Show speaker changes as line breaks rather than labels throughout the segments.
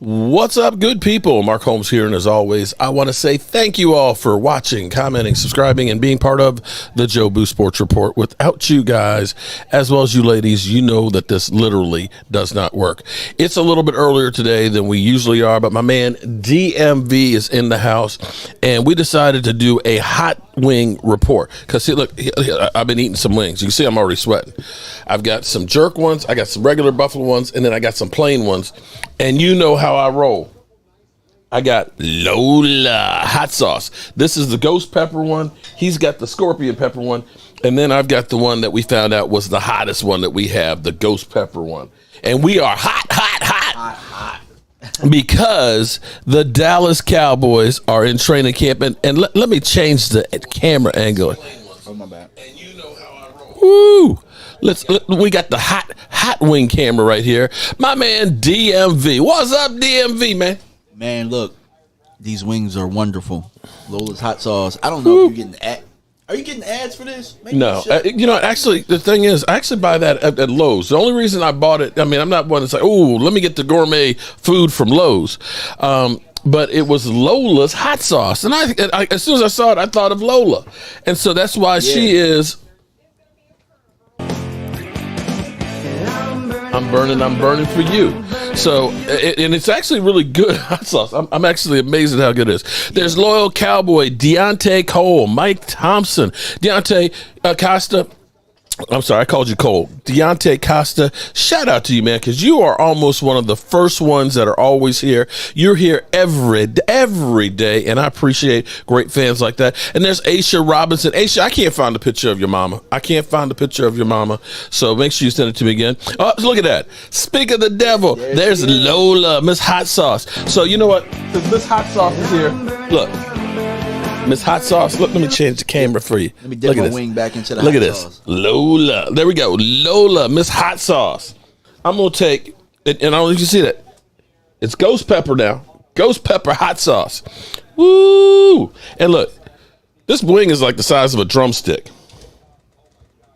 What's up, good people? Mark Holmes here, and as always, I want to say thank you all for watching, commenting, subscribing, and being part of the Jobu Sports Report. Without you guys, as well as you ladies, you know that this literally does not work. It's a little bit earlier today than we usually are, but my man DMV is in the house, and we decided to do a hot wing report. Because, see, look, I've been eating some wings. You can see I'm already sweating. I've got some jerk ones, I got some regular buffalo ones, and then I got some plain ones. And you know how I roll. I got Lola hot sauce. This is the ghost pepper one. He's got the scorpion pepper one. And then I've got the one that we found out was the hottest one that we have, the ghost pepper one. And we are hot. Because the Dallas Cowboys are in training camp. And let me change the camera angle.
Oh, my bad.
And you know how I roll. Woo! We got the hot wing camera right here. My man DMV. What's up, DMV, man?
Man, look, these wings are wonderful. Lola's hot sauce. I don't know if you're getting ads. Are you getting ads for this?
No. You know, actually, the thing is, I actually buy that at Lowe's. The only reason I bought it, I mean, I'm not one to say, oh, let me get the gourmet food from Lowe's. But it was Lola's hot sauce. And I as soon as I saw it, I thought of Lola. And so that's why she is... I'm burning for you. So, and it's actually really good hot sauce. I'm actually amazed at how good it is. There's loyal Cowboy, Deontay Cole, Mike Thompson, Deontay Costa. I'm sorry, I called you Cole. Deontay Costa, shout out to you, man, because you are almost one of the first ones that are always here. You're here every day, and I appreciate great fans like that. And there's Aisha Robinson. Aisha, I can't find a picture of your mama. So make sure you send it to me again. Oh, look at that. Speak of the devil. There's Lola, Miss Hot Sauce. So you know what? Since Miss Hot Sauce is here, look. Miss Hot Sauce. Look, let me change the camera for you.
Let me dip my wing back into the
hot sauce. Look at
this.
Lola. There we go. Lola, Miss Hot Sauce. I'm going to take, and I don't know if you see that. It's ghost pepper now. Ghost pepper hot sauce. Woo! And look, this wing is like the size of a drumstick.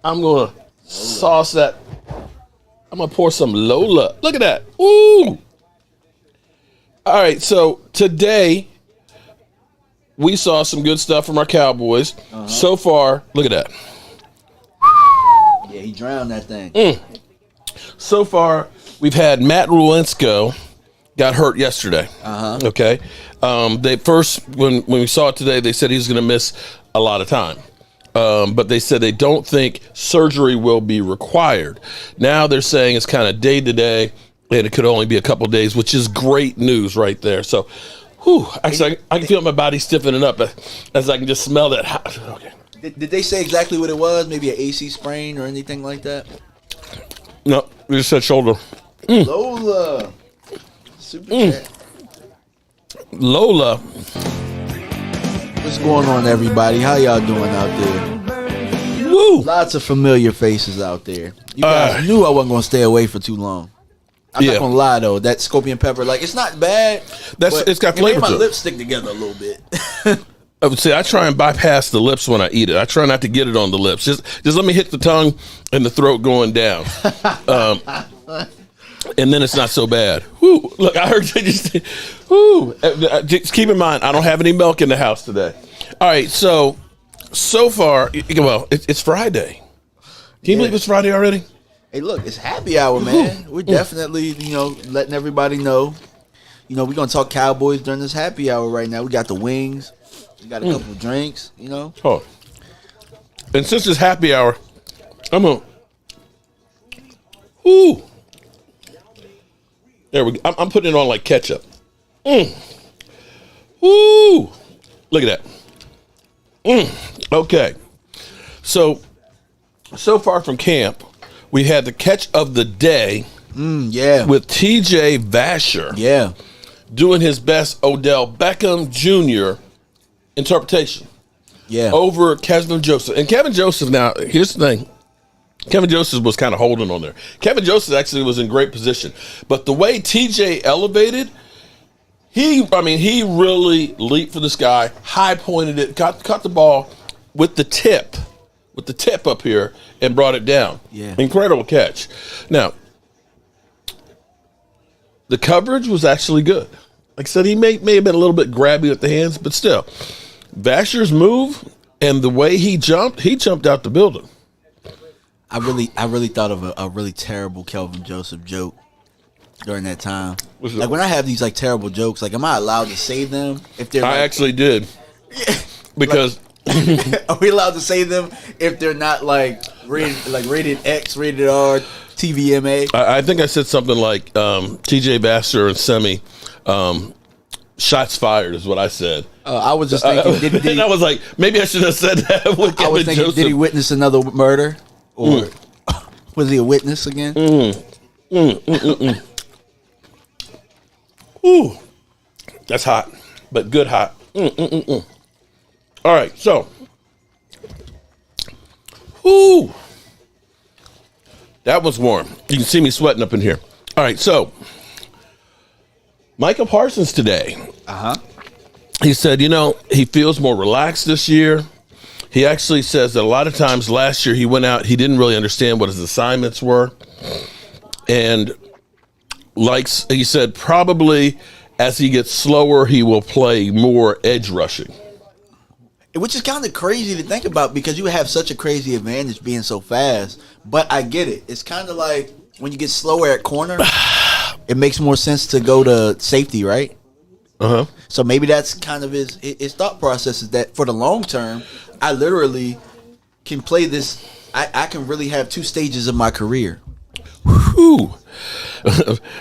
I'm going to sauce that. I'm going to pour some Lola. Look at that. Woo! All right, so today... we saw some good stuff from our Cowboys. So far, look at that.
Yeah, he drowned that thing.
So far, we've had Matt Rulensko got hurt yesterday. Okay. They first, when we saw it today, they said he was going to miss a lot of time. But they said they don't think surgery will be required. Now they're saying it's kind of day to day, and it could only be a couple days, which is great news right there. So, whew, actually, I can feel my body stiffening up as I can just smell that. Okay.
Did they say exactly what it was? Maybe an AC sprain or anything like that?
No, we just said shoulder.
Lola. Super chat.
Lola.
What's going on, everybody? How y'all doing out there?
Woo!
Lots of familiar faces out there. You guys knew I wasn't going to stay away for too long. I'm not gonna lie though, that scorpion pepper, like, it's not bad.
It's got flavor.
It made
to
my
it.
lips stick together a little bit.
I would say I try and bypass the lips when I eat it. I try not to get it on the lips. Just let me hit the tongue and the throat going down, and then it's not so bad. Whew. Look, I heard you just. Whew. Just keep in mind, I don't have any milk in the house today. All right, so far, well, it's Friday. Can you believe it's Friday already?
Hey, look, it's happy hour, man. We're definitely, letting everybody know. We're going to talk Cowboys during this happy hour right now. We got the wings. We got a couple of drinks,
Oh. And since it's happy hour, I'm going to... Woo! There we go. I'm putting it on like ketchup. Woo! Look at that. Okay. So far from camp, we had the catch of the day with T.J. Vasher.
Yeah.
Doing his best Odell Beckham Jr. interpretation.
Yeah.
Over Kevin Joseph. And Kevin Joseph, now, here's the thing. Kevin Joseph was kind of holding on there. Kevin Joseph actually was in great position. But the way TJ elevated, he really leaped for this guy, high pointed it, caught the ball with the tip up here and brought it down.
Yeah.
Incredible catch. Now, the coverage was actually good. Like I said, he may have been a little bit grabby with the hands, but still, Vasher's move and the way he jumped out the building.
I really thought of a really terrible Kelvin Joseph joke during that time. Like when I have these like terrible jokes, like am I allowed to say them if they're?
I actually did, because
are we allowed to say them if they're not like rated X, rated R, TVMA?
I think I said something like T.J. Vassar and Semi. Shots fired is what I said.
I was just thinking,
and I was like, maybe I should have said that. With
I was thinking,
Joseph.
did he witness another murder, or was he a witness again?
Ooh, that's hot, but good hot. All right, so, ooh, that was warm. You can see me sweating up in here. All right, so Micah Parsons today. He said, he feels more relaxed this year. He actually says that a lot of times last year he went out, he didn't really understand what his assignments were. And he said, probably as he gets slower, he will play more edge rushing.
Which is kind of crazy to think about because you have such a crazy advantage being so fast. But I get it. It's kind of like when you get slower at corner, it makes more sense to go to safety, right? So maybe that's kind of his thought process is that for the long term, I literally can play this. I can really have two stages of my career.
Whew.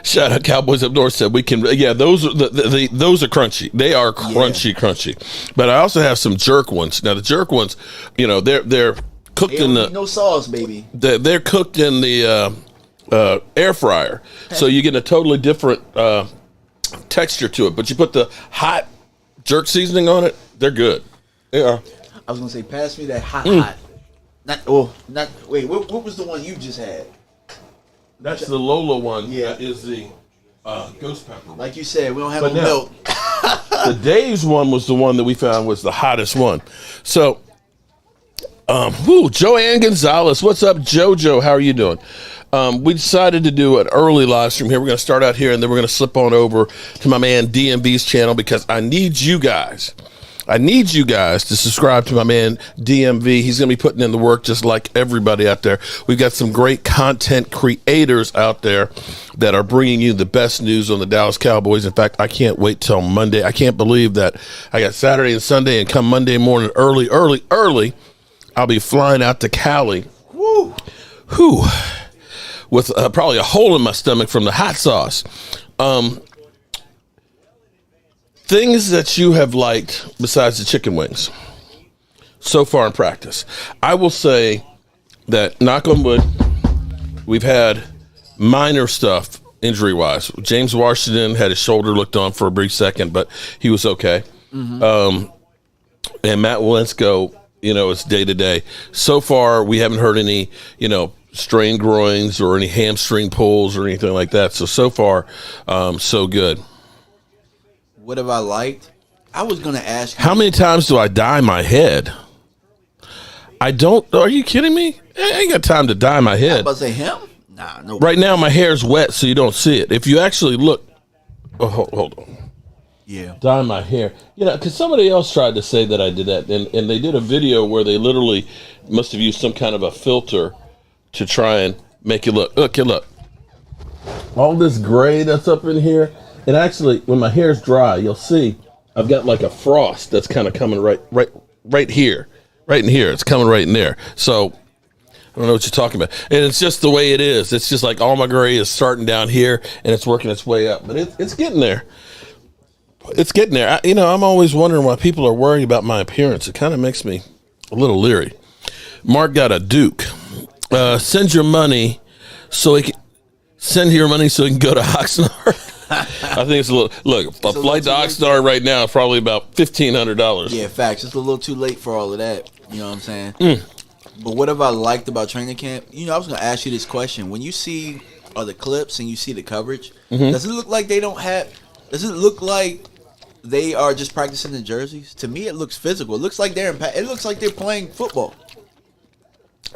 Shout out Cowboys up north said we can. Yeah, those are those are crunchy. They are crunchy. But I also have some jerk ones. Now the jerk ones, they're cooked in the
no sauce, baby.
They're cooked in the air fryer, so you get a totally different texture to it. But you put the hot jerk seasoning on it, they're good. They are.
I was gonna say, pass me that hot. Wait. What was the one you just had?
That's the Lola one.
Yeah.
That is the ghost pepper one.
Like you said, we don't have milk.
The Dave's one was the one that we found was the hottest one. So, Joanne Gonzalez, what's up, JoJo? How are you doing? We decided to do an early live stream here. We're going to start out here, and then we're going to slip on over to my man DMV's channel because I need you guys to subscribe to my man DMV. He's going to be putting in the work just like everybody out there. We've got some great content creators out there that are bringing you the best news on the Dallas Cowboys. In fact, I can't wait till Monday. I can't believe that I got Saturday and Sunday, and come Monday morning early, I'll be flying out to Cali. Woo! With probably a hole in my stomach from the hot sauce. Things that you have liked besides the chicken wings so far in practice. I will say that, knock on wood, we've had minor stuff injury-wise. James Washington had his shoulder looked on for a brief second, but he was okay. And Matt Walensko, it's day-to-day. So far, we haven't heard any, strained groins or any hamstring pulls or anything like that. So far, so good.
What have I liked? I was going to ask you.
How many times do I dye my head? I don't. Are you kidding me? I ain't got time to dye my head.
I was about to say him? Nah, no.
Right now, my hair's wet, so you don't see it. If you actually look. Oh, hold on.
Yeah.
Dye my hair. Because somebody else tried to say that I did that. And they did a video where they literally must have used some kind of a filter to try and make it look. Look. All this gray that's up in here. And actually, when my hair's dry, you'll see I've got like a frost that's kind of coming right here. Right in here. It's coming right in there. So I don't know what you're talking about. And it's just the way it is. It's just like all my gray is starting down here, and it's working its way up. But it's getting there. It's getting there. I'm always wondering why people are worried about my appearance. It kind of makes me a little leery. Mark got a Duke. Send your money so he can go to Oxnard. I think it's a little. Look, a flight to Oxnard right now is probably about $1,500.
Yeah, facts. It's a little too late for all of that. You know what I'm saying? But what have I liked about training camp? I was going to ask you this question. When you see the clips and you see the coverage, does it look like they don't have? Does it look like they are just practicing the jerseys? To me, it looks physical. It looks like they're playing football.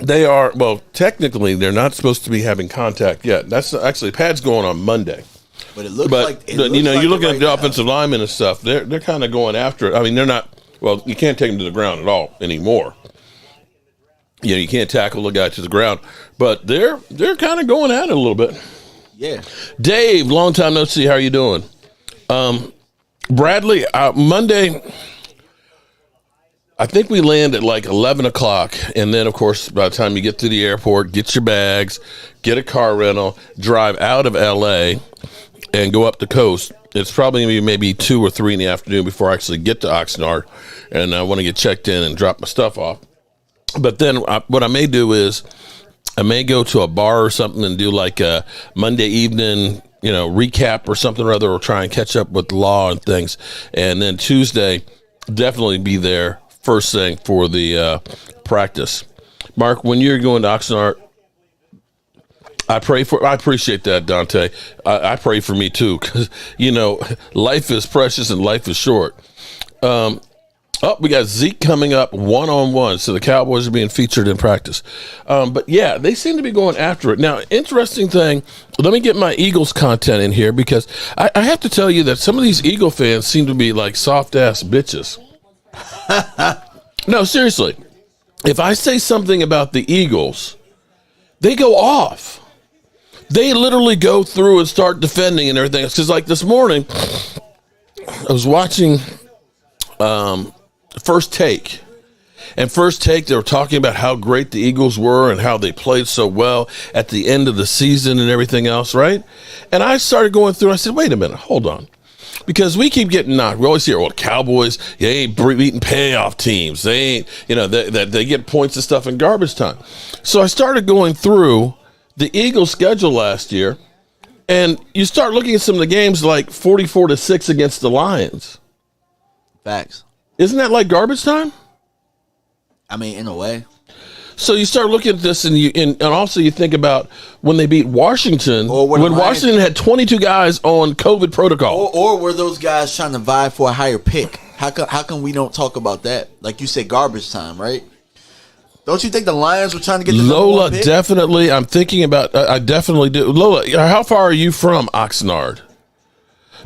They are. Well, technically, they're not supposed to be having contact yet. That's actually, pads going on Monday.
But it looks
But
like
you're looking at the offensive linemen and stuff. They're kind of going after it. I mean, they're not. Well, you can't take them to the ground at all anymore. You can't tackle the guy to the ground, but they're kind of going at it a little bit.
Yeah.
Dave, long time no see. How are you doing? Bradley, Monday, I think we land at like 11 o'clock. And then, of course, by the time you get to the airport, get your bags, get a car rental, drive out of L.A., and go up the coast. It's probably going to be maybe 2 or 3 in the afternoon before I actually get to Oxnard. And I want to get checked in and drop my stuff off. But then what I may do is I may go to a bar or something and do like a Monday evening, recap or something or other, or try and catch up with law and things. And then Tuesday, definitely be there first thing for the practice. Mark, when you're going to Oxnard, I appreciate that, Dante. I pray for me too, because, life is precious and life is short. We got Zeke coming up one-on-one, so the Cowboys are being featured in practice. But, yeah, they seem to be going after it. Now, interesting thing, let me get my Eagles content in here, because I have to tell you that some of these Eagle fans seem to be like soft-ass bitches. No, seriously. If I say something about the Eagles, they go off. They literally go through and start defending and everything. Because, like, this morning, I was watching First Take. And First Take, they were talking about how great the Eagles were and how they played so well at the end of the season and everything else, right? And I started going through, I said, wait a minute, hold on. Because we keep getting knocked. We always hear, well, Cowboys, they ain't beating payoff teams. They ain't, they get points and stuff in garbage time. So I started going through the Eagles' schedule last year, and you start looking at some of the games like 44-6 against the Lions.
Facts.
Isn't that like garbage time?
I mean, in a way.
So you start looking at this, and also you think about when they beat Washington, when Washington had 22 guys on COVID protocol.
Or were those guys trying to vie for a higher pick? How come we don't talk about that? Like you said, garbage time, right? Don't you think the Lions were trying to get the
Lola, definitely. I'm thinking about, I definitely do. Lola, how far are you from Oxnard?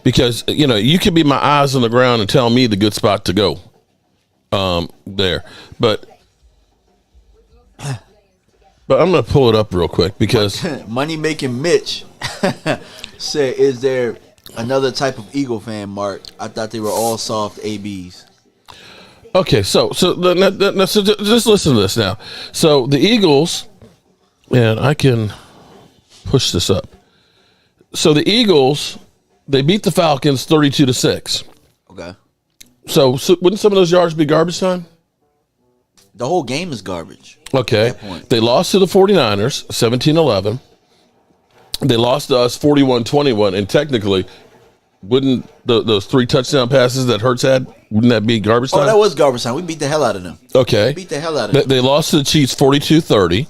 Because, you could be my eyes on the ground and tell me the good spot to go there. But I'm going to pull it up real quick because
Money Making Mitch said, is there another type of Eagle fan, Mark? I thought they were all soft ABs.
Okay, so just listen to this now. So the Eagles, and I can push this up. So the Eagles, they beat the Falcons 32-6.
Okay.
So wouldn't some of those yards be garbage time?
The whole game is garbage.
Okay. They lost to the 49ers 17-11. They lost to us 41-21, and technically, wouldn't those 3 touchdown passes that Hurts had, wouldn't that be garbage time?
Oh, that was garbage time. We beat the hell out of them.
Okay.
We beat the hell out of them.
They lost to the Chiefs 42-30.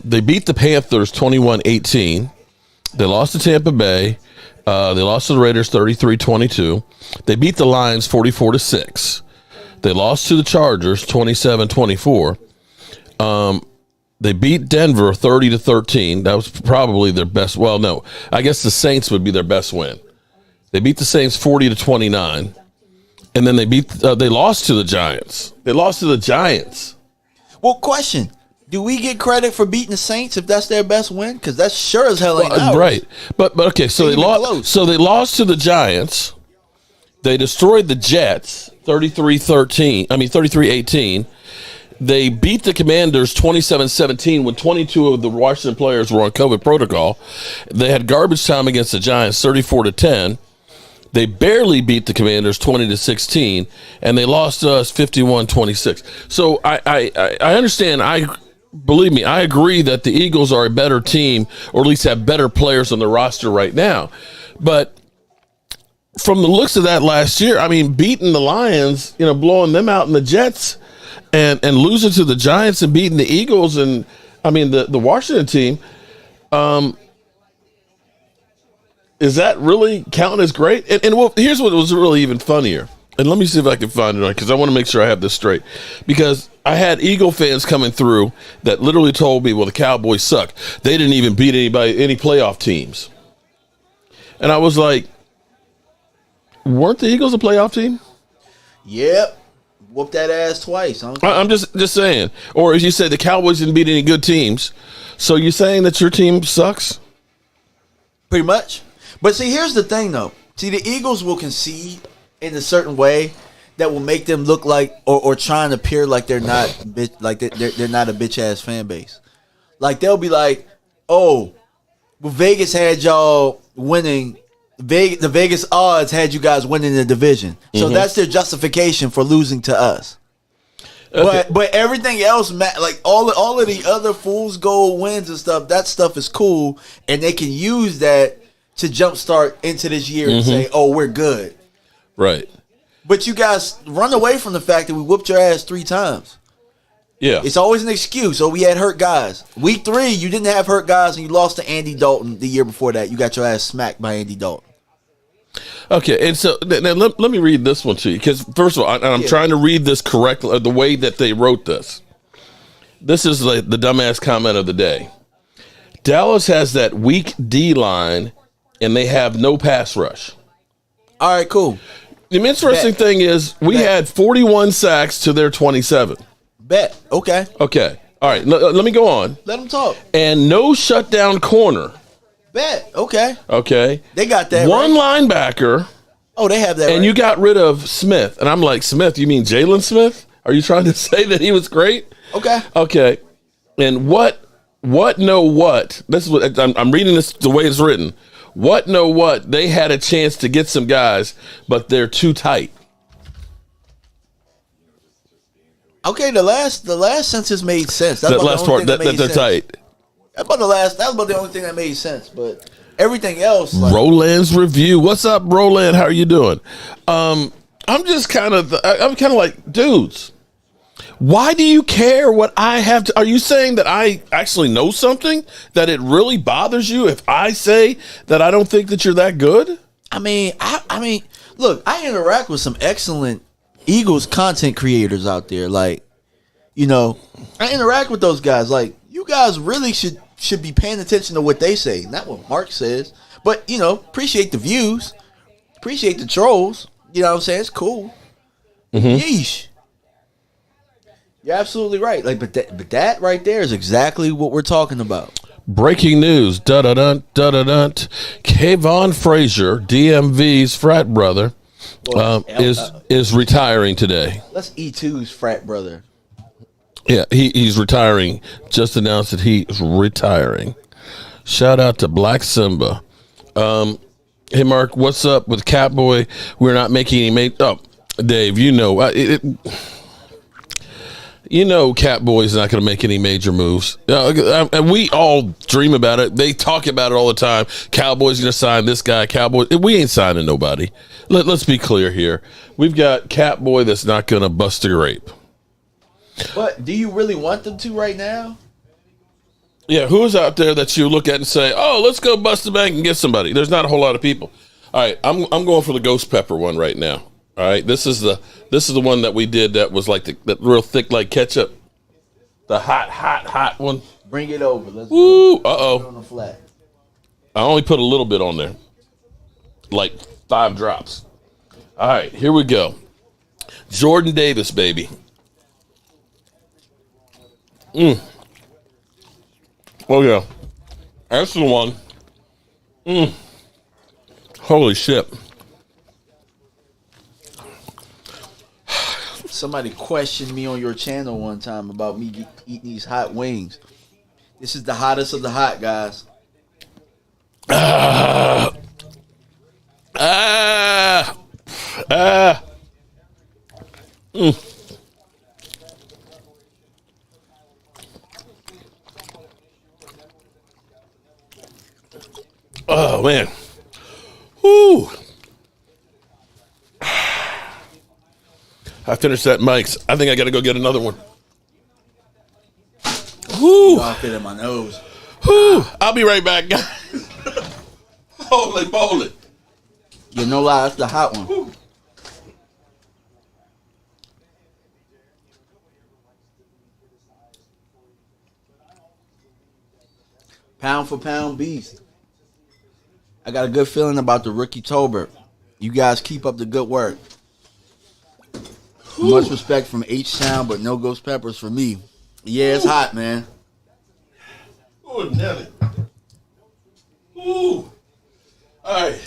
They beat the Panthers 21-18. They lost to Tampa Bay. They lost to the Raiders 33-22. They beat the Lions 44-6. They lost to the Chargers 27-24. They beat Denver 30-13. That was probably their best. Well, no, I guess the Saints would be their best win. They beat the Saints 40-29, and then they lost to the Giants. They lost to the Giants.
Well, question: do we get credit for beating the Saints if that's their best win? Because that's sure as hell ain't ours.
Right. But okay, so they lost. Close. So they lost to the Giants. They destroyed the Jets 33-18. They beat the Commanders 27-17 when 22 of the Washington players were on COVID protocol. They had garbage time against the Giants 34-10. They barely beat the Commanders 20-16, and they lost to us 51-26. So I understand. Believe me, I agree that the Eagles are a better team, or at least have better players on the roster right now. But from the looks of that last year, I mean, beating the Lions, blowing them out in the Jets, and losing to the Giants and beating the Eagles and, I mean, the Washington team, is that really counting as great? And well, here's what was really even funnier. And let me see if I can find it, because I want to make sure I have this straight. Because I had Eagle fans coming through that literally told me, well, the Cowboys suck. They didn't even beat any playoff teams. And I was like, weren't the Eagles a playoff team?
Yep. Whoop that ass twice. Huh?
I'm just saying. Or as you said, the Cowboys didn't beat any good teams. So you're saying that your team sucks?
Pretty much. But see, here's the thing, though. See, the Eagles will concede in a certain way that will make them look like, or try and appear like they're not, they're not a bitch ass fan base. Like they'll be like, oh, well, Vegas had y'all winning. The Vegas odds had you guys winning the division, so that's their justification for losing to us. Okay. But everything else, like all of the other Fool's Gold wins and stuff, that stuff is cool, and they can use that to jumpstart into this year and say, "Oh, we're good."
Right.
But you guys run away from the fact that we whooped your ass 3 times.
Yeah.
It's always an excuse. Oh, we had hurt guys. Week 3, you didn't have hurt guys, and you lost to Andy Dalton the year before that. You got your ass smacked by Andy Dalton.
Okay, and so now let me read this one to you, because first of all, I'm trying to read this correctly, the way that they wrote this. This is the dumbass comment of the day. Dallas has that weak D line, and they have no pass rush.
All right, cool.
The interesting thing is we had 41 sacks to their 27.
Bet. Okay.
Okay. All right, let me go on.
Let them talk.
And no shutdown corner.
Bet. Okay.
Okay.
They got that.
One linebacker.
Oh, they have that.
And you got rid of Smith. And I'm like, Smith, you mean Jalen Smith? Are you trying to say that he was great?
Okay.
Okay. And what, this is what I'm reading this the way it's written. They had a chance to get some guys, but they're too tight.
Okay, the last sentence made sense.
That last part, that they're tight.
That was about the only thing that made sense, but everything else. Like,
Roland's review. What's up, Roland? How are you doing? I'm kind of like, dudes, why do you care what I have to? Are you saying that I actually know something, that it really bothers you if I say that I don't think that you're that good?
I mean, look, I interact with some excellent Eagles content creators out there. Like, I interact with those guys. Like, you guys really should be paying attention to what they say, not what Mark says. But, appreciate the views, appreciate the trolls. You know what I'm saying? It's cool. Yeesh. You're absolutely right. Like, but that right there is exactly what we're talking about.
Breaking news. Da-da-dun, da-da-dun. Kayvon Frazier, DMV's frat brother, is retiring today.
Let's E2's frat brother.
Yeah, he's retiring. Just announced that he is retiring. Shout out to Black Simba. Hey, Mark, what's up with Catboy? We're not making any... Dave, Catboy's not going to make any major moves. And we all dream about it. They talk about it all the time. Cowboys going to sign this guy. Cowboys. We ain't signing nobody. Let's be clear here. We've got Catboy that's not going to bust a grape.
But do you really want them to right now?
Yeah, who's out there that you look at and say, oh, let's go bust the bank and get somebody? There's not a whole lot of people. All right, I'm going for the ghost pepper one right now. All right, this is the one that we did that was like that real thick like ketchup. The hot one.
Bring it over. Let's
Woo,
put it on the flat.
I only put a little bit on there. Like 5 drops. All right, here we go. Jordan Davis, baby. Oh, yeah. That's the one. Holy shit.
Somebody questioned me on your channel one time about me eating these hot wings. This is the hottest of the hot, guys.
Oh, man. Whoo. I finished that Mike's. I think I got to go get another one. Whoo.
I'll fit in my nose.
Whoo. I'll be right back, guys. Holy moly.
You know, lie, that's the hot one.
Whoo.
Pound for pound beast. I got a good feeling about the rookie Tober. You guys keep up the good work. Much respect from H-Town, but no ghost peppers for me. Yeah, it's hot, man.
Oh, Nelly. Ooh. All right.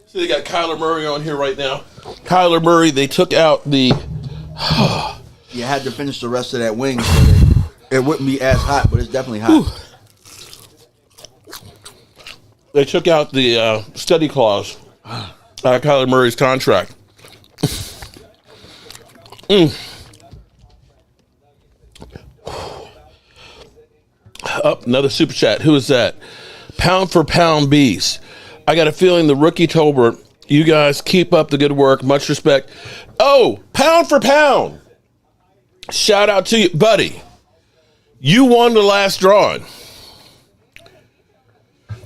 So they got Kyler Murray on here right now. Kyler Murray, they took out the...
You had to finish the rest of that wing so it wouldn't be as hot, but it's definitely hot.
They took out the study clause out of Kyler Murray's contract. Up, another super chat. Who is that? Pound for pound beast. I got a feeling the rookie Tolbert, you guys keep up the good work. Much respect. Oh, pound for pound. Shout out to you, buddy. You won the last drawing.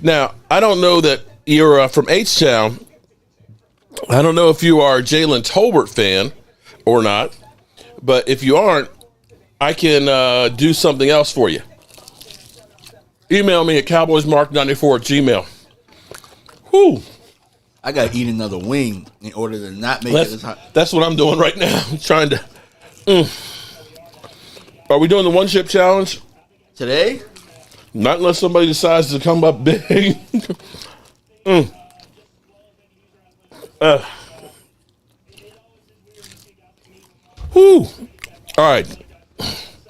Now, I don't know that you're from H-Town. I don't know if you are a Jalen Tolbert fan or not. But if you aren't, I can do something else for you. Email me at cowboysmark94@gmail.com. Whew.
I got to eat another wing in order to not make it as hot.
That's what I'm doing right now. I'm trying to... Are we doing the one-chip challenge?
Today?
Not unless somebody decides to come up big. Whew. All right.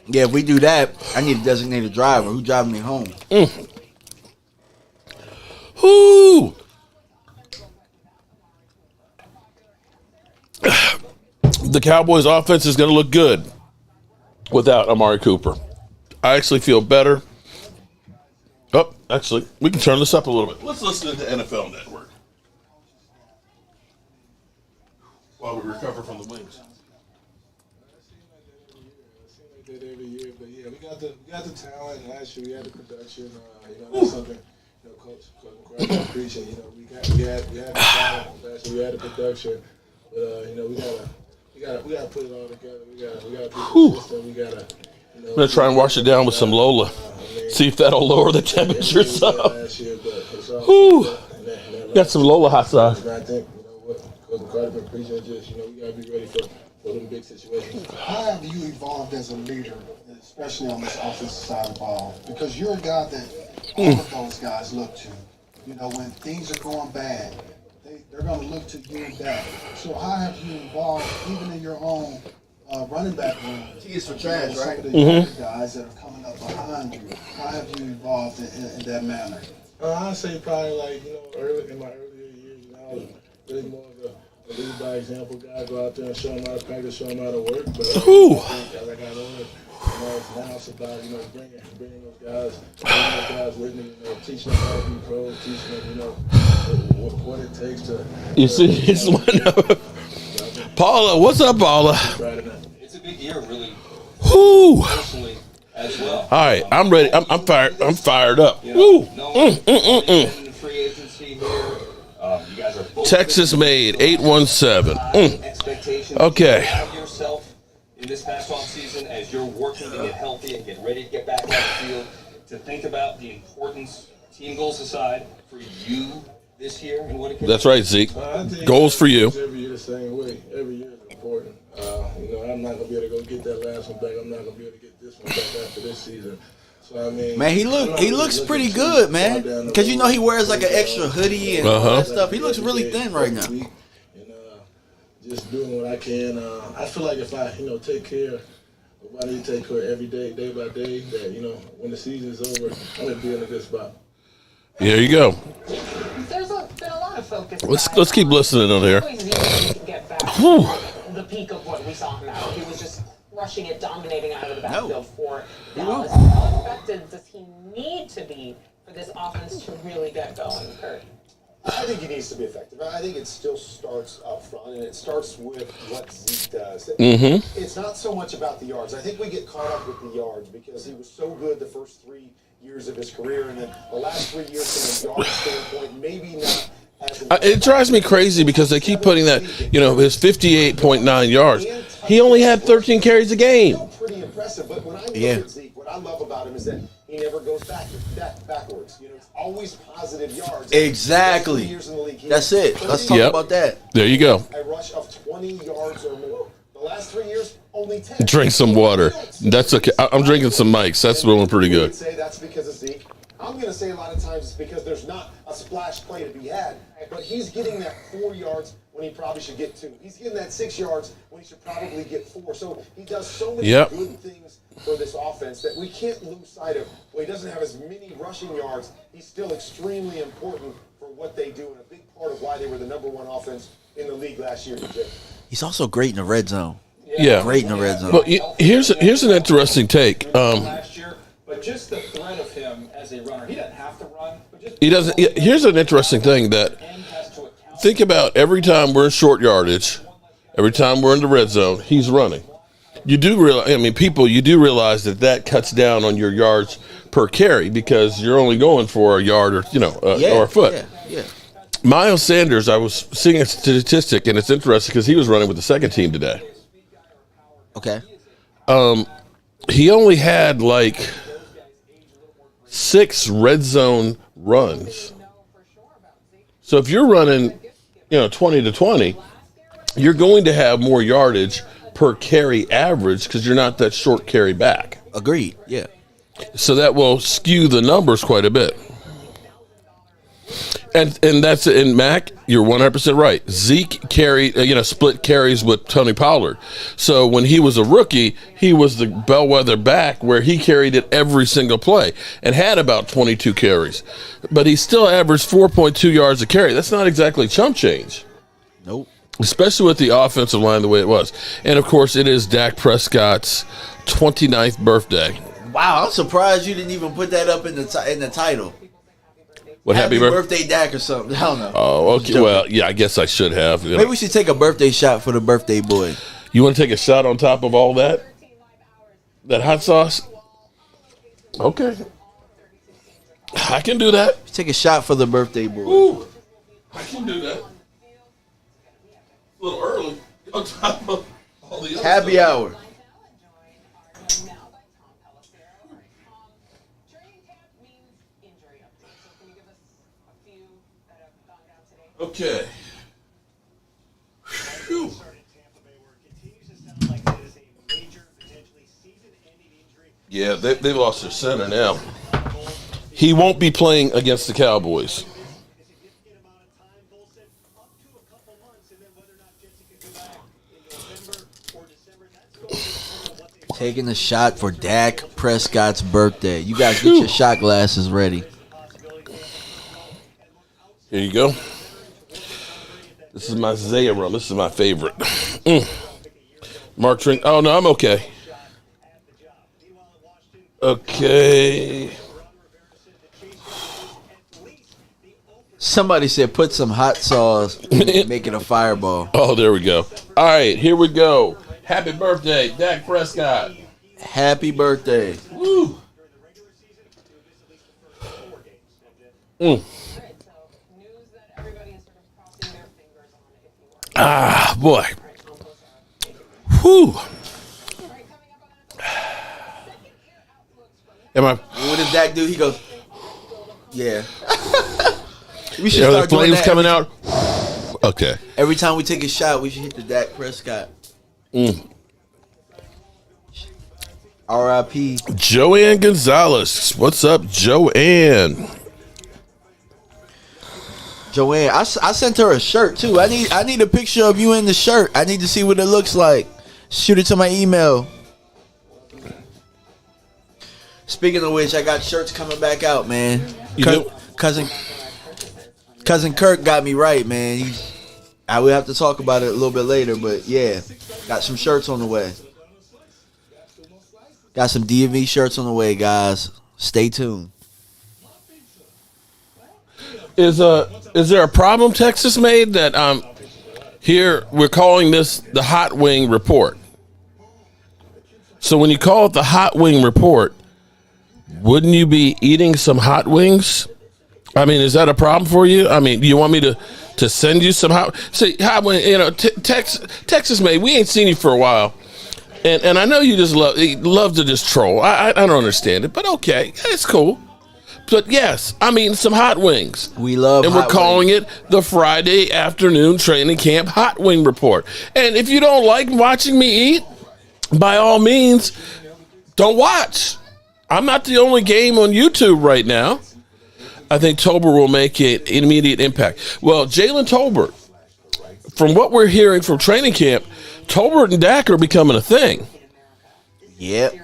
Yeah, if we do that, I need a designated driver who drives me home.
Whew. The Cowboys offense is going to look good without Amari Cooper. I actually feel better. Oh, actually, we can turn this up a little bit. Let's listen to NFL Network while we recover from the wings.
Every year, but yeah, we got the talent. Last year we had the production. That's something Coach McCarthy appreciate. We had the talent. Last year we had the production, but we gotta put it all together. We gotta be consistent. We gotta.
I'm gonna try and wash it down with some Lola. See if that'll lower the temperature some. Whew. Got some Lola hot sauce.
I think what Coach McCarthy appreciate just we gotta be ready for them big situations.
How have you evolved as a leader, especially on this offensive side of the ball? Because you're a guy that all of those guys look to. When things are going bad, they're going to look to you and that. So how have you evolved, even in your own running back room?
T is for trash,
some
right?
of the younger guys that are coming up behind you. How have you evolved in that manner?
I'd say probably early in my earlier years, I was really more of a lead by example guy, go out there and show them how to practice, show them how to work. But I think as I got older, now it's about bringing those guys with me, teaching them how to be pros, teaching them what it takes to.
You see, it's Paula. What's up, Paula?
It's a big year, really.
Whew.
Personally, as well.
All right, I'm ready. I'm fired. I'm fired up.
No free agency here. You guys are
Texas made 817.
Expectations
Okay.
of yourself in this past offseason as you're working to get healthy and get ready to get back on the field. To think about the importance, team goals aside, for you this year and what it can.
That's right, Zeke. Goals for you.
Every year the same way. Every year is important. I'm not gonna be able to go get that last one back. I'm not gonna be able to get this one back after this season. So
Man, he looks pretty good, man. Because he wears like an extra hoodie and all that stuff. He looks really thin right now.
And just doing what I can. I feel like if I take care of what I need to take care of every day, day by day, that when the season's over, I'm gonna be in a good spot.
There you go.
There's been a lot of focus.
Let's keep listening on here.
Get back the peak of what we saw him at. He was just rushing it, dominating out of the backfield for Dallas. How effective does he need to be for this offense to really get going, Kurt?
I think he needs to be effective. I think it still starts up front, and it starts with what Zeke does. It's not so much about the yards. I think we get caught up with the yards because he was so good the first 3 years of his career, and then the last 3 years from a yard standpoint, maybe not.
It drives me crazy because they keep putting that, his 58.9 yards. He only had 13 carries a game.
Pretty impressive, but when I look at Zeke, what I love about him is that he never goes backwards. It's always positive yards.
Exactly.
Years in the league,
That's it. Let's talk about that.
There you go.
A rush of 20 yards or more. The last 3 years, only 10.
Drink some water. That's okay. I'm drinking some Mike's. That's feeling pretty
You
good.
would say that's because of Zeke. I'm going to say a lot of times it's because there's not a splash play to be had. But he's getting that 4 yards when he probably should get 2. He's getting that 6 yards when he should probably get 4. So he does so many good things for this offense that we can't lose sight of. Well, he doesn't have as many rushing yards. He's still extremely important for what they do and a big part of why they were the #1 offense in the league last year.
He's also great in the red zone.
Yeah.
Great in the red zone.
Well, here's an interesting take.
Last year, but just the threat of him as a runner, he doesn't have to run. But just
He doesn't. Here's an interesting thing that think about every time we're in short yardage, every time we're in the red zone, he's running. You do realize, I mean, you do realize that cuts down on your yards per carry because you're only going for a yard or or a foot.
Yeah.
Miles Sanders, I was seeing a statistic, and it's interesting because he was running with the second team today.
Okay.
He only had like 6 red zone runs. So if you're running, 20 to 20, you're going to have more yardage per carry average because you're not that short carry back.
Agreed. Yeah.
So that will skew the numbers quite a bit. And that's in Mac, you're 100% right. Zeke carried, split carries with Tony Pollard. So when he was a rookie, he was the bellwether back where he carried it every single play and had about 22 carries. But he still averaged 4.2 yards a carry. That's not exactly chump change.
Nope.
Especially with the offensive line the way it was. And, of course, it is Dak Prescott's 29th birthday.
Wow, I'm surprised you didn't even put that up in the title.
What,
happy birthday, Dak, or something. I don't know.
Oh, okay. Well, yeah, I guess I should have.
Maybe we should take a birthday shot for the birthday boy.
You want to take a shot on top of all that? That hot sauce? Okay. I can do that.
Take a shot for the birthday boy.
Ooh, I can do that. A little early on top of all the other
Happy
stuff.
hour.
Okay. Whew. Yeah, they lost their center now. He won't be playing against the Cowboys.
Taking a shot for Dak Prescott's birthday. You guys get your shot glasses ready.
Here you go. This is my Zaya rum. This is my favorite. Mark Trink. Oh, no, I'm okay. Okay.
Somebody said put some hot sauce and make it a fireball.
Oh, there we go. All right, here we go. Happy birthday, Dak Prescott.
Happy birthday.
Woo. Ah, boy. Whew. Am I?
What does Dak do? He goes, yeah. We should
The
start doing
flames
that
coming out? Okay.
every time we take a shot. We should hit the Dak Prescott. R.I.P.
Joanne Gonzalez. What's up, Joanne?
Joanne, I sent her a shirt too. I need a picture of you in the shirt. I need to see what it looks like. Shoot it to my email. Speaking of which, I got shirts coming back out, man.
You do?
Cousin Kirk got me right, man. I will have to talk about it a little bit later, but yeah, got some shirts on the way. Got some DMV shirts on the way, guys. Stay tuned.
Is there a problem Texas made that here we're calling this the hot wing report? So when you call it the hot wing report, wouldn't you be eating some hot wings? I mean, is that a problem for you? I mean, do you want me to send you some hot? See, hot wing, Texas made. We ain't seen you for a while, and I know you just love to just troll. I don't understand it, but okay, it's cool. But yes, I mean some hot wings.
We love
and
hot
we're calling
wings.
it the Friday afternoon training camp hot wing report. And if you don't like watching me eat, by all means, don't watch. I'm not the only game on YouTube right now. I think Tolbert will make an immediate impact. Well, Jalen Tolbert, from what we're hearing from training camp, Tolbert and Dak are becoming a thing.
Yep.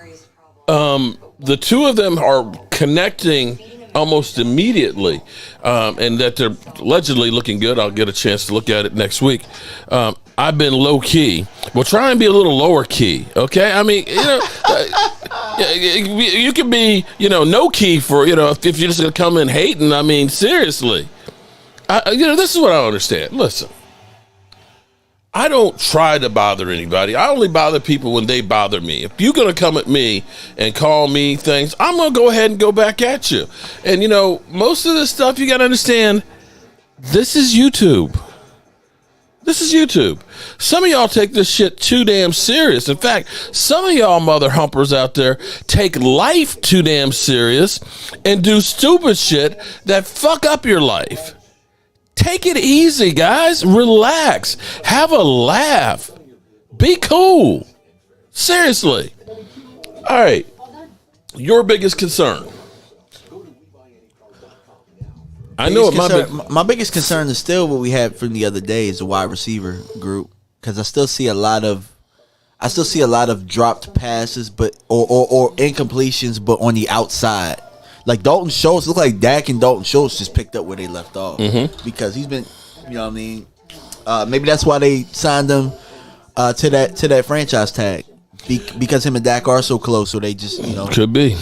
The two of them are connecting almost immediately, and that they're allegedly looking good. I'll get a chance to look at it next week. I've been low key. Well, try and be a little lower key, okay? I mean, you can be, no key for, if you're just gonna come in hating. I mean, seriously, this is what I don't understand. Listen, I don't try to bother anybody. I only bother people when they bother me. If you're going to come at me and call me things, I'm going to go ahead and go back at you. And, most of this stuff, you got to understand, this is YouTube. This is YouTube. Some of y'all take this shit too damn serious. In fact, some of y'all mother humpers out there take life too damn serious and do stupid shit that fuck up your life. Take it easy, guys. Relax. Have a laugh. Be cool. Seriously. All right. Your biggest concern. I know
my biggest concern is still what we had from the other day is the wide receiver group, because I still see a lot of dropped passes, but or incompletions, but on the outside. Like Dalton Schultz, look like Dak and Dalton Schultz just picked up where they left off, because he's been, maybe that's why they signed him to that franchise tag, because him and Dak are so close. So they just,
could be.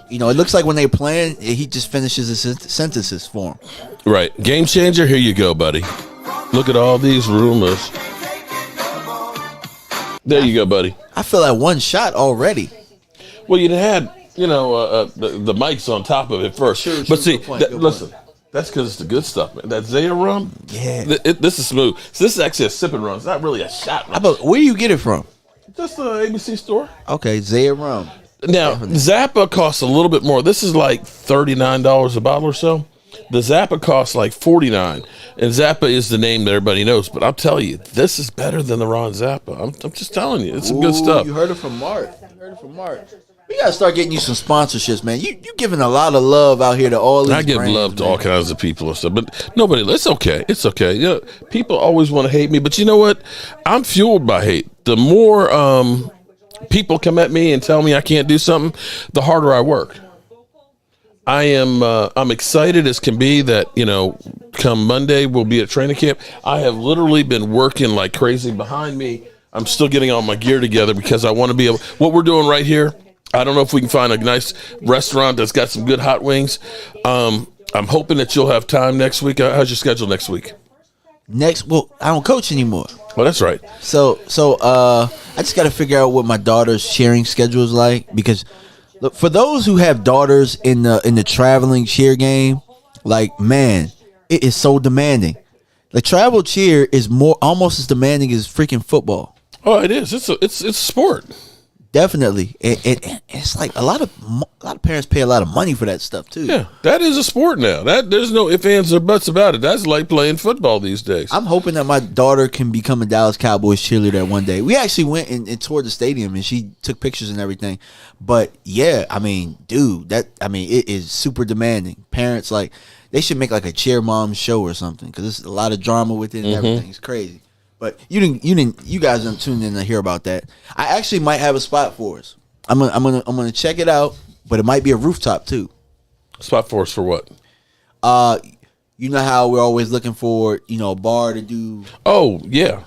It looks like when they're playing, he just finishes his sentences for him.
Right, game changer. Here you go, buddy. Look at all these rumors. There you go, buddy.
I feel like one shot already.
Well, you had. The mic's on top of it first.
Sure,
but see,
good point.
listen, that's because it's the good stuff, man. That Zaya rum, this is smooth. So this is actually a sipping rum. It's not really a shot rum.
Where do you get it from?
Just the ABC store.
Okay, Zaya rum.
Now, Zappa costs a little bit more. This is like $39 a bottle or so. The Zappa costs like $49, and Zappa is the name that everybody knows. But I'll tell you, this is better than the Ron Zappa. I'm just telling you, it's some good stuff.
You heard it from Mark. We gotta start getting you some sponsorships, man. You giving a lot of love out here to all these.
I give
brands,
love to
man.
all kinds of people and stuff, but nobody. It's okay. It's okay. People always want to hate me, but you know what? I'm fueled by hate. The more people come at me and tell me I can't do something, the harder I work. I'm excited as can be that, come Monday we'll be at training camp. I have literally been working like crazy behind me. I'm still getting all my gear together because I want to be able. What we're doing right here, I don't know if we can find a nice restaurant that's got some good hot wings. I'm hoping that you'll have time next week. How's your schedule next week?
Well, I don't coach anymore.
Well, that's right.
So I just got to figure out what my daughter's cheering schedule is like, because look, for those who have daughters in the traveling cheer game, like, man, it is so demanding. The travel cheer is almost as demanding as freaking football.
Oh, it is. It's a sport.
Definitely. It's like a lot of parents pay a lot of money for that stuff too.
Yeah, that is a sport now. There's no ifs, ands, or buts about it. That's like playing football these days.
I'm hoping that my daughter can become a Dallas Cowboys cheerleader one day. We actually went and toured the stadium, and she took pictures and everything. But yeah, I mean, dude, it is super demanding. Parents, like, they should make like a cheer mom show or something, because there's a lot of drama with it and everything. It's crazy. But you guys didn't tune in to hear about that. I actually might have a spot for us. I'm gonna check it out, but it might be a rooftop too.
Spot for us for what?
You know how we're always looking for, a bar to do.
Oh yeah.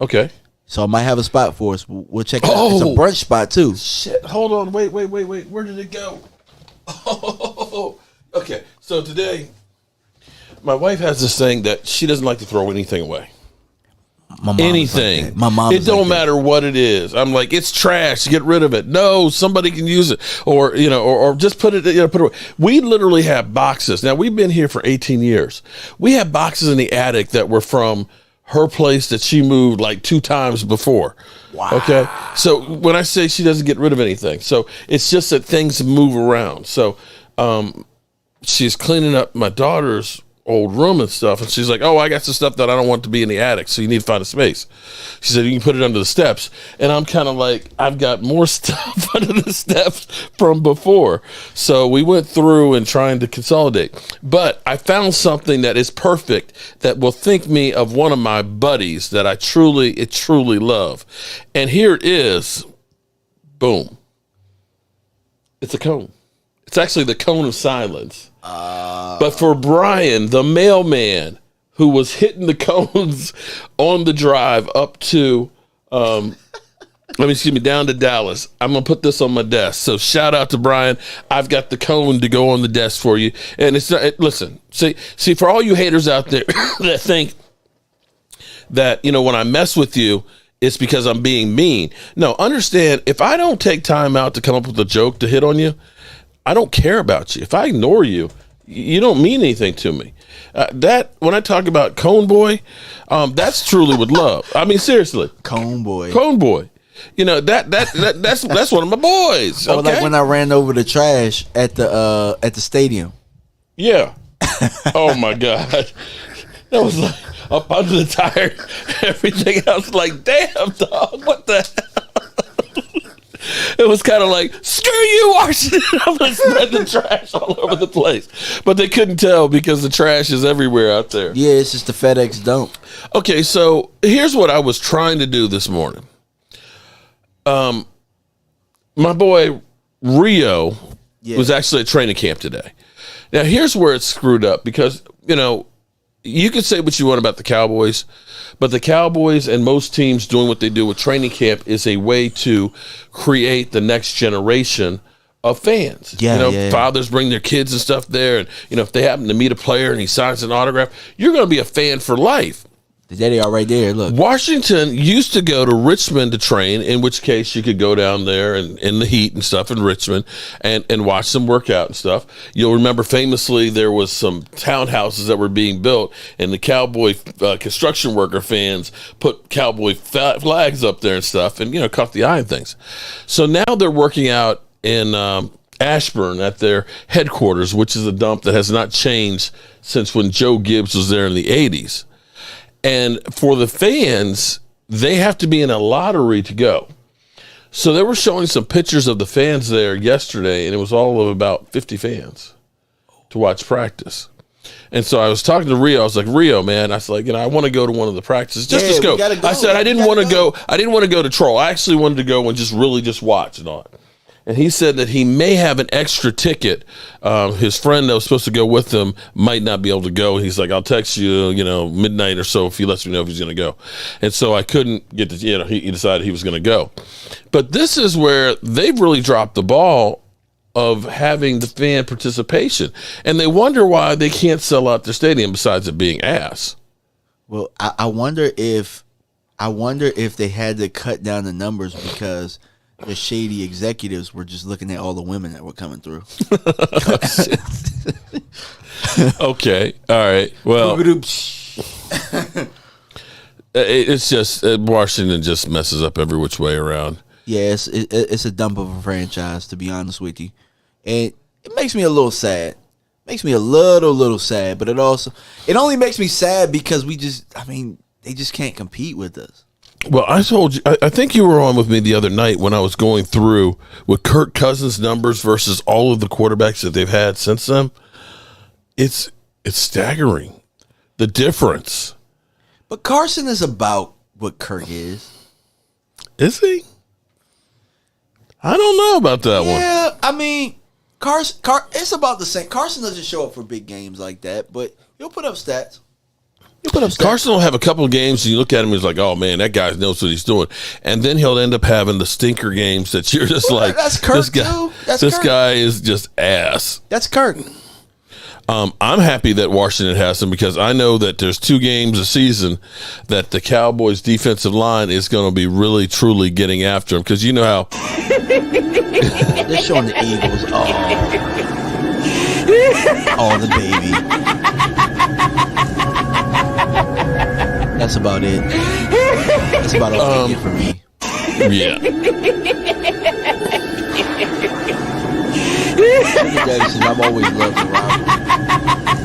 Okay.
So I might have a spot for us. We'll check it out. It's a brunch spot too.
Shit. Hold on. Wait. Where did it go? Oh. Okay. So today, my wife has this thing that she doesn't like to throw anything away. Anything.
Like my mom.
It don't matter what it is. I'm like, it's trash. Get rid of it. No, somebody can use it, or just put it. Put it away. We literally have boxes. Now we've been here for 18 years. We have boxes in the attic that were from her place that she moved like 2 times before. Wow. Okay. So when I say she doesn't get rid of anything, so it's just that things move around. So she's cleaning up my daughter's old room and stuff, and she's like, oh, I got some stuff that I don't want to be in the attic, so you need to find a space. She said, you can put it under the steps. And I'm kind of like, I've got more stuff under the steps from before. So we went through and trying to consolidate. But I found something that is perfect, that will think me of one of my buddies that I truly love. And here it is. Boom. It's a cone. It's actually the cone of silence. But for Brian, the mailman, who was hitting the cones on the drive up to, down to Dallas, I'm going to put this on my desk. So shout out to Brian. I've got the cone to go on the desk for you. And it's not, listen, see, for all you haters out there that think that, when I mess with you, it's because I'm being mean. No, understand, if I don't take time out to come up with a joke to hit on you, I don't care about you. If I ignore you, you don't mean anything to me. That when I talk about Cone Boy, that's truly with love. I mean, seriously,
Cone Boy.
That's one of my boys.
Or
okay?
like when I ran over the trash at the stadium.
Yeah. Oh my God, that was like up under the tire. Everything else, like, damn dog, what the hell? It was kind of like, screw you, Washington. I'm going to spread the trash all over the place. But they couldn't tell because the trash is everywhere out there.
Yeah, it's just the FedEx dump.
Okay, so here's what I was trying to do this morning. My boy Rio was actually at training camp today. Now, here's where it's screwed up because, you can say what you want about the Cowboys, but the Cowboys and most teams doing what they do with training camp is a way to create the next generation of fans. Fathers bring their kids and stuff there, and if they happen to meet a player and he signs an autograph, you're going to be a fan for life.
There they are right there. Look,
Washington used to go to Richmond to train, in which case you could go down there and in the heat and stuff in Richmond and watch them work out and stuff. You'll remember famously there was some townhouses that were being built, and the Cowboy construction worker fans put Cowboy flags up there and stuff, and caught the eye and things. So now they're working out in Ashburn at their headquarters, which is a dump that has not changed since when Joe Gibbs was there in the 80s. And for the fans, they have to be in a lottery to go. So they were showing some pictures of the fans there yesterday, and it was all of about 50 fans to watch practice. And so I was talking to Rio. I was like, Rio, man, I was like, I want to go to one of the practices. Just go. I said I didn't want to go. I didn't want to go to troll. I actually wanted to go and just watch and all. And he said that he may have an extra ticket. His friend that was supposed to go with him might not be able to go. He's like, I'll text you, midnight or so if he lets me know if he's going to go. And so I couldn't get to, he decided he was going to go. But this is where they've really dropped the ball of having the fan participation. And they wonder why they can't sell out their stadium besides it being ass.
Well, I wonder if they had to cut down the numbers because the shady executives were just looking at all the women that were coming through.
Okay. All right. Well, it's just Washington just messes up every which way around.
Yeah, it's a dump of a franchise, to be honest with you. And it makes me a little sad. Makes me a little sad, but it only makes me sad because they just can't compete with us.
Well, I told you, I think you were on with me the other night when I was going through with Kirk Cousins' numbers versus all of the quarterbacks that they've had since then. It's staggering, the difference.
But Carson is about what Kirk is.
Is he? I don't know about that one.
Yeah, I mean, Carson, it's about the same. Carson doesn't show up for big games like that, but he'll put up stats.
Carson will have a couple of games and you look at him and he's like, oh man, that guy knows what he's doing. And then he'll end up having the stinker games that you're just like,
that's Kirk too.
This guy is just ass.
That's Kirk.
I'm happy that Washington has him because I know that there's 2 games a season that the Cowboys defensive line is going to be really, truly getting after him because you know how.
They're showing the Eagles. Oh, the baby. That's about it. That's about all they get from me.
Yeah.
Daddy says I've always loved the rivalry.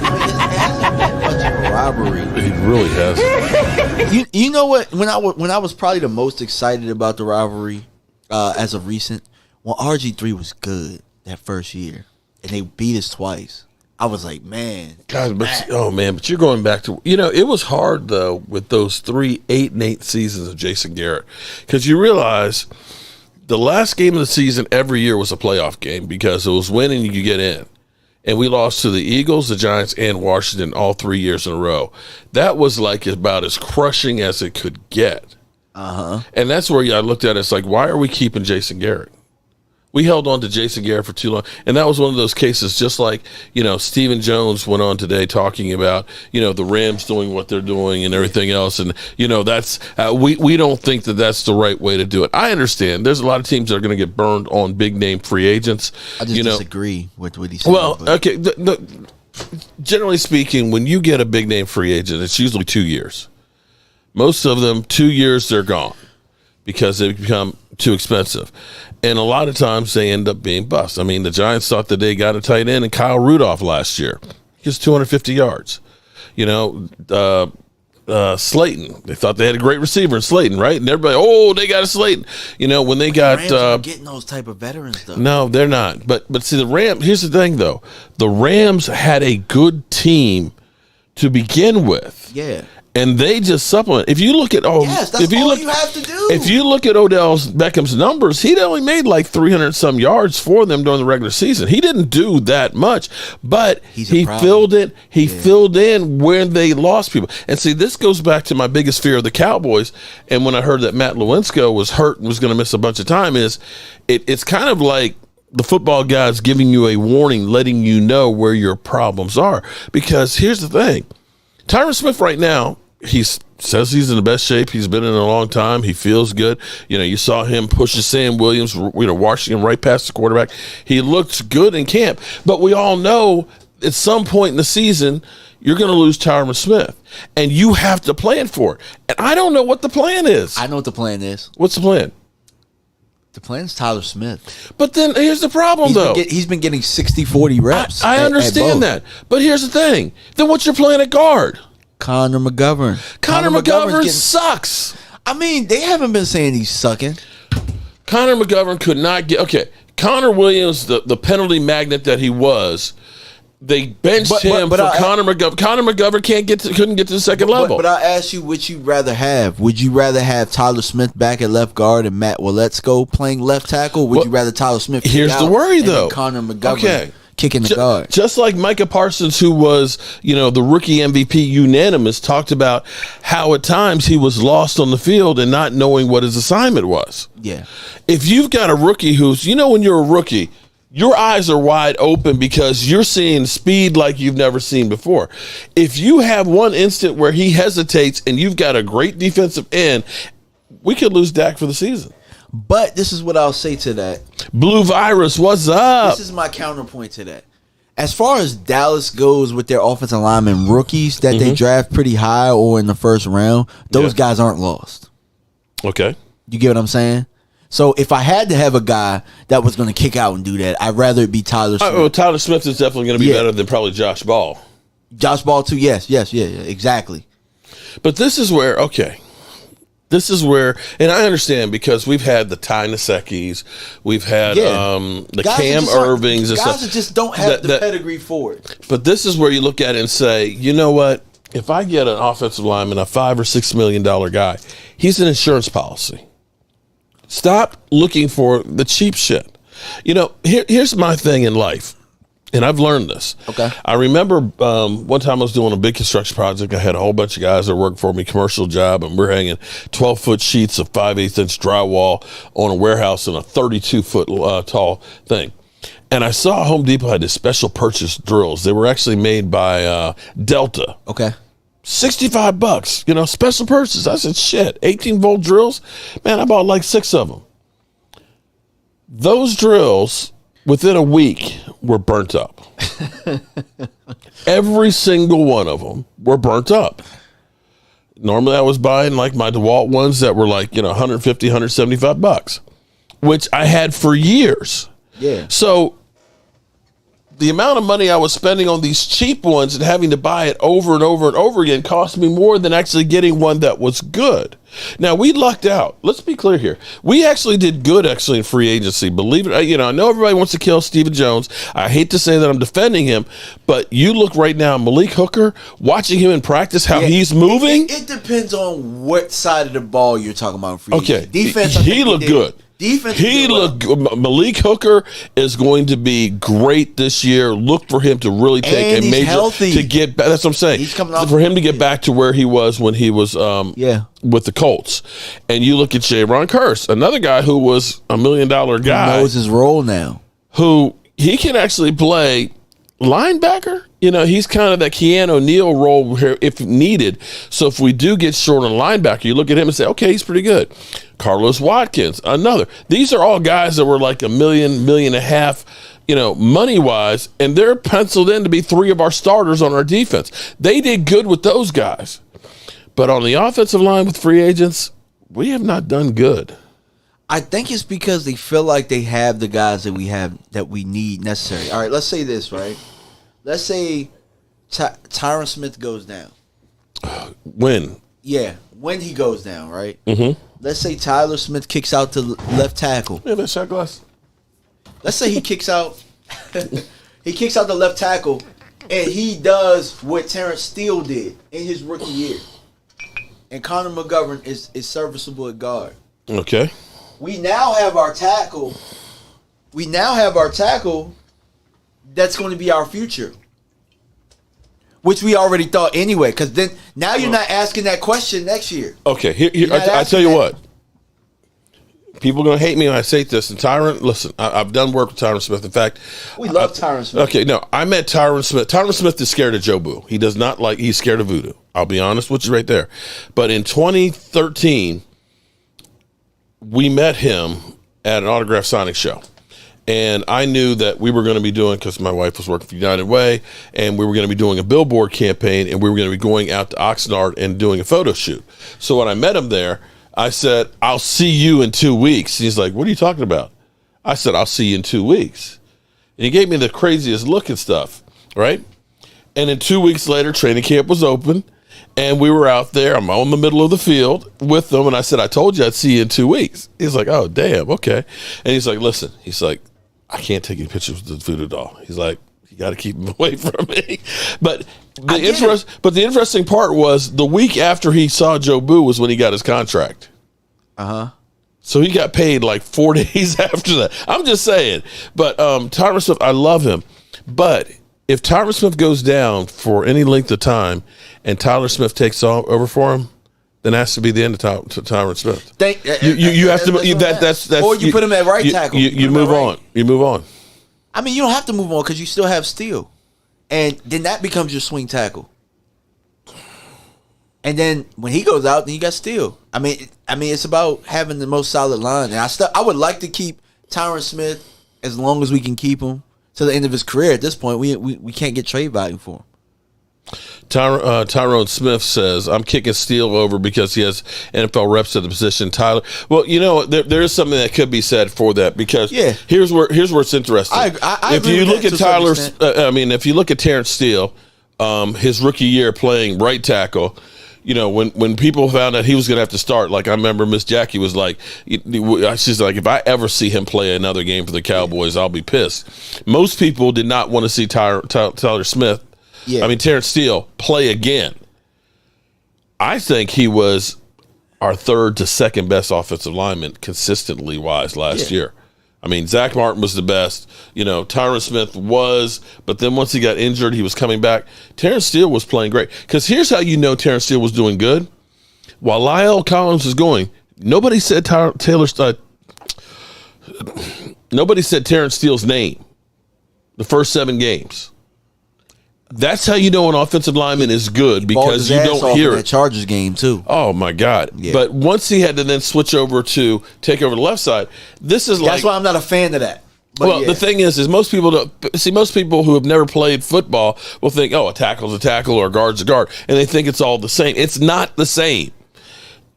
I mean, it hasn't been much of a rivalry.
It really has.
You know what? When I was probably the most excited about the rivalry as of recent, when RG3 was good that first year and they beat us twice. I was like, man,
God, but you're going back to, it was hard though with those 3 8-8 seasons of Jason Garrett, because you realize the last game of the season every year was a playoff game because it was winning you get in, and we lost to the Eagles, the Giants, and Washington all 3 years in a row. That was like about as crushing as it could get. And that's where I looked at it. It's like, why are we keeping Jason Garrett? We held on to Jason Garrett for too long. And that was one of those cases, just like, Stephen Jones went on today talking about, the Rams doing what they're doing and everything else. And, that's, we don't think that that's the right way to do it. I understand. There's a lot of teams that are going to get burned on big name free agents.
I just disagree with what he said.
Well, okay. Generally speaking, when you get a big name free agent, it's usually 2 years. Most of them, 2 years, they're gone because they become too expensive. And a lot of times they end up being bust. I mean, the Giants thought that they got a tight end in Kyle Rudolph last year. He was 250 yards. Slayton, they thought they had a great receiver in Slayton, right? And everybody, they got a Slayton. When they got
Rams aren't getting those type of veterans though.
No, they're not. But see, the Rams, here's the thing though. The Rams had a good team to begin with.
Yeah.
And they just supplement. If you look at
you have to do.
If you look at Odell Beckham's numbers, he'd only made like 300 some yards for them during the regular season. He didn't do that much, but he filled it. He filled in where they lost people. And see, this goes back to my biggest fear of the Cowboys. And when I heard that Matt Lewinsky was hurt and was going to miss a bunch of time, it's kind of like the football guys giving you a warning, letting you know where your problems are. Because here's the thing. Tyron Smith right now, he says he's in the best shape he's been in a long time. He feels good. You saw him pushing Sam Williams, washing him right past the quarterback. He looks good in camp. But we all know at some point in the season, you're going to lose Tyron Smith. And you have to plan for it. And I don't know what the plan is.
I know what the plan is.
What's the plan?
The plan's Tyler Smith.
But then here's the problem,
He's been getting 60-40 reps.
I understand that. But here's the thing. Then what's your plan at guard?
Connor McGovern.
Connor McGovern sucks.
I mean, they haven't been saying he's sucking.
Connor McGovern could not get... Okay, Connor Williams, the penalty magnet that he was... They benched him for Connor McGovern. Connor McGovern couldn't get to the second level.
But I ask you, which you'd rather have? Would you rather have Tyler Smith back at left guard and Matt Waletzko playing left tackle? Would you rather Tyler Smith?
Here's the worry, though.
Connor McGovern kicking the guard.
Just like Micah Parsons, who was the rookie MVP unanimous, talked about how at times he was lost on the field and not knowing what his assignment was.
Yeah.
If you've got a rookie who's, when you're a rookie, your eyes are wide open because you're seeing speed like you've never seen before. If you have one instant where he hesitates and you've got a great defensive end, we could lose Dak for the season.
But this is what I'll say to that.
Blue Virus, what's up?
This is my counterpoint to that. As far as Dallas goes with their offensive linemen rookies that they draft pretty high or in the first round, those guys aren't lost.
Okay.
You get what I'm saying? So if I had to have a guy that was going to kick out and do that, I'd rather it be Tyler Smith.
Tyler Smith is definitely going to be better than probably Josh Ball.
Josh Ball too, yes, exactly.
But this is where, and I understand because we've had the Ty Nasekis, we've had the guys Cam Irvings.
Guys that just don't have the pedigree for it.
But this is where you look at it and say, you know what? If I get an offensive lineman, a $5 or $6 million guy, he's an insurance policy. Stop looking for the cheap shit. Here's my thing in life, and I've learned this.
Okay.
I remember one time I was doing a big construction project. I had a whole bunch of guys that worked for me, commercial job, and we're hanging 12-foot sheets of 5/8-inch drywall on a warehouse in a 32-foot tall thing. And I saw Home Depot had this special purchase drills. They were actually made by Delta.
Okay.
$65, special purchase. I said, shit, 18-volt drills? Man, I bought like 6 of them. Those drills, within a week, were burnt up. Every single one of them were burnt up. Normally, I was buying like my DeWalt ones that were like, $150, $175, which I had for years.
Yeah.
So the amount of money I was spending on these cheap ones and having to buy it over and over and over again cost me more than actually getting one that was good. Now, we lucked out. Let's be clear here. We actually did good in free agency. Believe it. I know everybody wants to kill Stephen Jones. I hate to say that I'm defending him, but you look right now, Malik Hooker, watching him in practice, how he's moving.
It depends on what side of the ball you're talking about in free agency.
Defense, he looked good.
Defense,
he looked good. Malik Hooker is going to be great this year. Look for him to really take a major
healthy.
To get back. That's what I'm saying.
He's coming off
for him to get back to where he was when he was with the Colts. And you look at Jaron Kearse, another guy who was $1 million guy.
He knows his role now.
Who he can actually play linebacker. He's kind of that Keanu O'Neal role here if needed. So if we do get short on linebacker, you look at him and say, okay, he's pretty good. Carlos Watkins, another. These are all guys that were like $1 million, $1.5 million, money-wise, and they're penciled in to be 3 of our starters on our defense. They did good with those guys. But on the offensive line with free agents, we have not done good.
I think it's because they feel like they have the guys that we need necessary. All right, let's say this, right? Let's say Tyron Smith goes down.
When?
Yeah, when he goes down, right? Mm-hmm. Let's say Tyler Smith kicks out to left tackle.
Yeah, that shot glass.
Let's say he kicks out. He kicks out the left tackle, and he does what Terrence Steele did in his rookie year. And Connor McGovern is serviceable at guard.
Okay.
We now have our tackle. That's going to be our future, which we already thought anyway. Because then now you're not asking that question next year.
Okay, here I tell you what. People are going to hate me when I say this. And Tyron, listen, I've done work with Tyron Smith. In fact,
we love Tyron Smith.
Okay, no, I met Tyron Smith. Tyron Smith is scared of Jobu. He does not he's scared of voodoo. I'll be honest with you right there. But in 2013, we met him at an autograph signing show. And I knew that we were going to be doing, because my wife was working for United Way, and we were going to be doing a billboard campaign, and we were going to be going out to Oxnard and doing a photo shoot. So when I met him there, I said, I'll see you in 2 weeks. He's like, what are you talking about? I said, I'll see you in 2 weeks. And he gave me the craziest look and stuff, right? And then 2 weeks later, training camp was open, and we were out there. I'm on the middle of the field with them, and I said, I told you I'd see you in 2 weeks. He's like, oh, damn, okay. And he's like, listen, I can't take any pictures with the voodoo doll. He's like, you got to keep him away from me. But the interesting part was the week after he saw Jobu was when he got his contract. So he got paid like 4 days after that. I'm just saying. But Tyron Smith, I love him. But if Tyron Smith goes down for any length of time and Tyler Smith takes over for him, then that has to be the end of Tyron Smith. You have to. That's
or you put him at right tackle.
You move on. You move on.
I mean, you don't have to move on because you still have Steele, and then that becomes your swing tackle. And then when he goes out, then you got Steele. I mean, it's about having the most solid line. And I would like to keep Tyron Smith as long as we can keep him to the end of his career. At this point, we can't get trade value for him.
Tyrone Smith says, I'm kicking Steele over because he has NFL reps at the position. Tyler, well, there is something that could be said for that because here's where it's interesting. If you look at Tyler, if you look at Terrence Steele, his rookie year playing right tackle, when people found out he was going to have to start, like I remember Miss Jackie was like, she's like, if I ever see him play another game for the Cowboys, I'll be pissed. Most people did not want to see Tyler Smith. Terrence Steele play again. I think he was our third to second best offensive lineman consistently wise last year. Zach Martin was the best. Tyron Smith was, but then once he got injured, he was coming back. Terrence Steele was playing great. Because here's how you know Terrence Steele was doing good. While Lyle Collins was going, nobody said nobody said Terrence Steele's name the first 7 games. That's how you know an offensive lineman is good because you don't hear it.
That Chargers game too.
Oh my God! Yeah. But once he had to then switch over to take over the left side, that's
why I'm not a fan of that. But
the thing is most people who have never played football will think, oh, a tackle's a tackle or a guard's a guard, and they think it's all the same. It's not the same.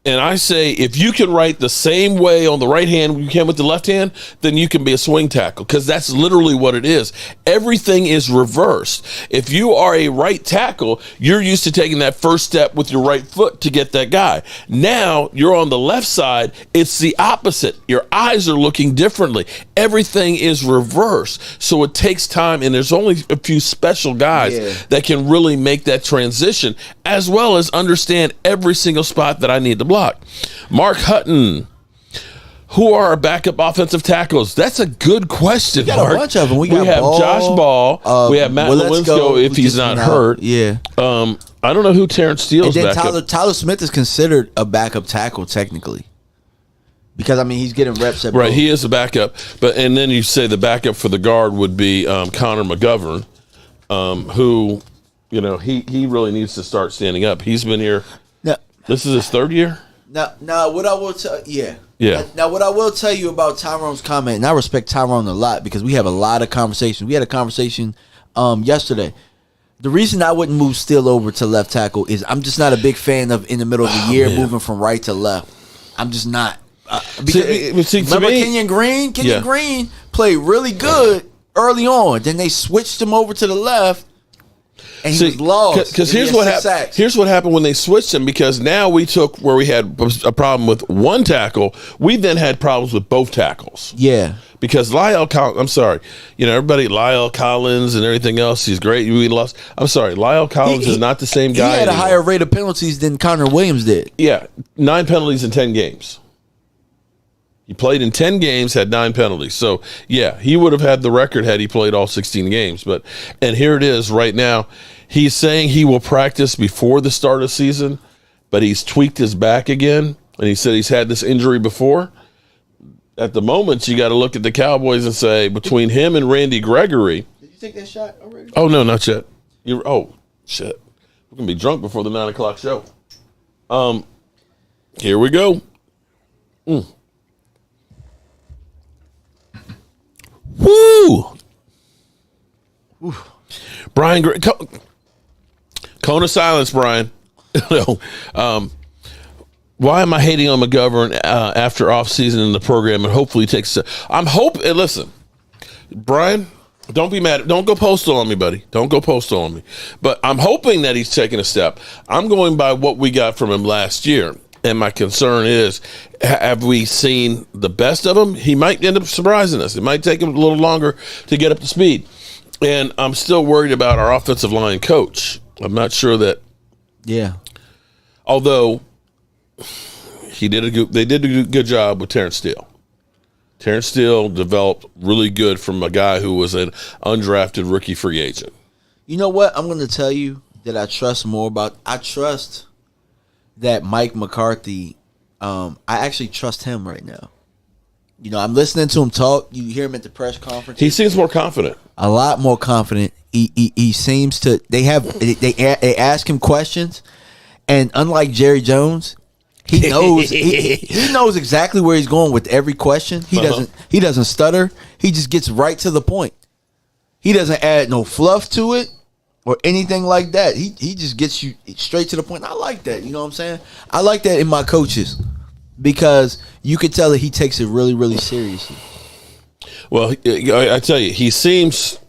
And I say, if you can write the same way on the right hand you can with the left hand, then you can be a swing tackle, because that's literally what it is. Everything is reversed. If you are a right tackle, you're used to taking that first step with your right foot to get that guy. Now you're on the left side. It's the opposite. Your eyes are looking differently. Everything is reversed. So it takes time, and there's only a few special guys that can really make that transition, as well as understand every single spot that I need to block. Mark Hutton, who are our backup offensive tackles? That's a good question.
We got
Mark.
a bunch of them. We have
Ball, Josh Ball. We have Matt Lewinsky if he's not hurt.
Yeah.
I don't know who Terrence Steele's
and then
backup.
Tyler Smith is considered a backup tackle technically, because I mean he's getting reps at
Right,
both.
he is a backup. And then you say the backup for the guard would be Connor McGovern, who, he really needs to start standing up. He's been here.
Now,
This is his third year.
Now, what I will tell,
Yeah.
Now, what I will tell you about Tyrone's comment, and I respect Tyrone a lot because we have a lot of conversations. We had a conversation yesterday. The reason I wouldn't move Steele over to left tackle is I'm just not a big fan of in the middle of the year moving from right to left. I'm just not. Remember Kenyon Green? Kenyon Green played really good early on. Then they switched him over to the left. And he was lost.
Because here's what happened. Here's what happened when they switched him. Because now we took where we had a problem with one tackle, we then had problems with both tackles.
Yeah.
Because Lyle Collins, I'm sorry, everybody, Lyle Collins and everything else, he's great. We lost. I'm sorry, Lyle Collins is not the same guy.
He had
anymore.
a higher rate of penalties than Connor Williams did.
Yeah, 9 penalties in 10 games. He played in 10 games, had 9 penalties. So, yeah, he would have had the record had he played all 16 games. And here it is right now. He's saying he will practice before the start of the season, but he's tweaked his back again. And he said he's had this injury before. At the moment, you got to look at the Cowboys and say, between him and Randy Gregory.
Did you take that shot already?
Oh, no, not yet. Shit. We're going to be drunk before the 9 o'clock show. Here we go. Woo! Brian, cone of silence, Brian. No. Why am I hating on McGovern after off season in the program and hopefully takes? I'm hoping. Listen, Brian, don't be mad. Don't go postal on me, buddy. Don't go postal on me. But I'm hoping that he's taking a step. I'm going by what we got from him last year. And my concern is, have we seen the best of him? He might end up surprising us. It might take him a little longer to get up to speed. And I'm still worried about our offensive line coach. I'm not sure that.
Yeah.
Although they did a good job with Terrence Steele. Terrence Steele developed really good from a guy who was an undrafted rookie free agent. You
know what? I'm going to tell you that I trust more about. I trust that Mike McCarthy, I actually trust him right now. I'm listening to him talk. You hear him at the press conference.
He seems more confident.
A lot more confident. He seems to. They ask him questions, and unlike Jerry Jones, he knows he knows exactly where he's going with every question. He doesn't stutter. He just gets right to the point. He doesn't add no fluff to it or anything like that. He just gets you straight to the point. I like that. You know what I'm saying? I like that in my coaches because you can tell that he takes it really, really seriously.
Well, I tell you, he seems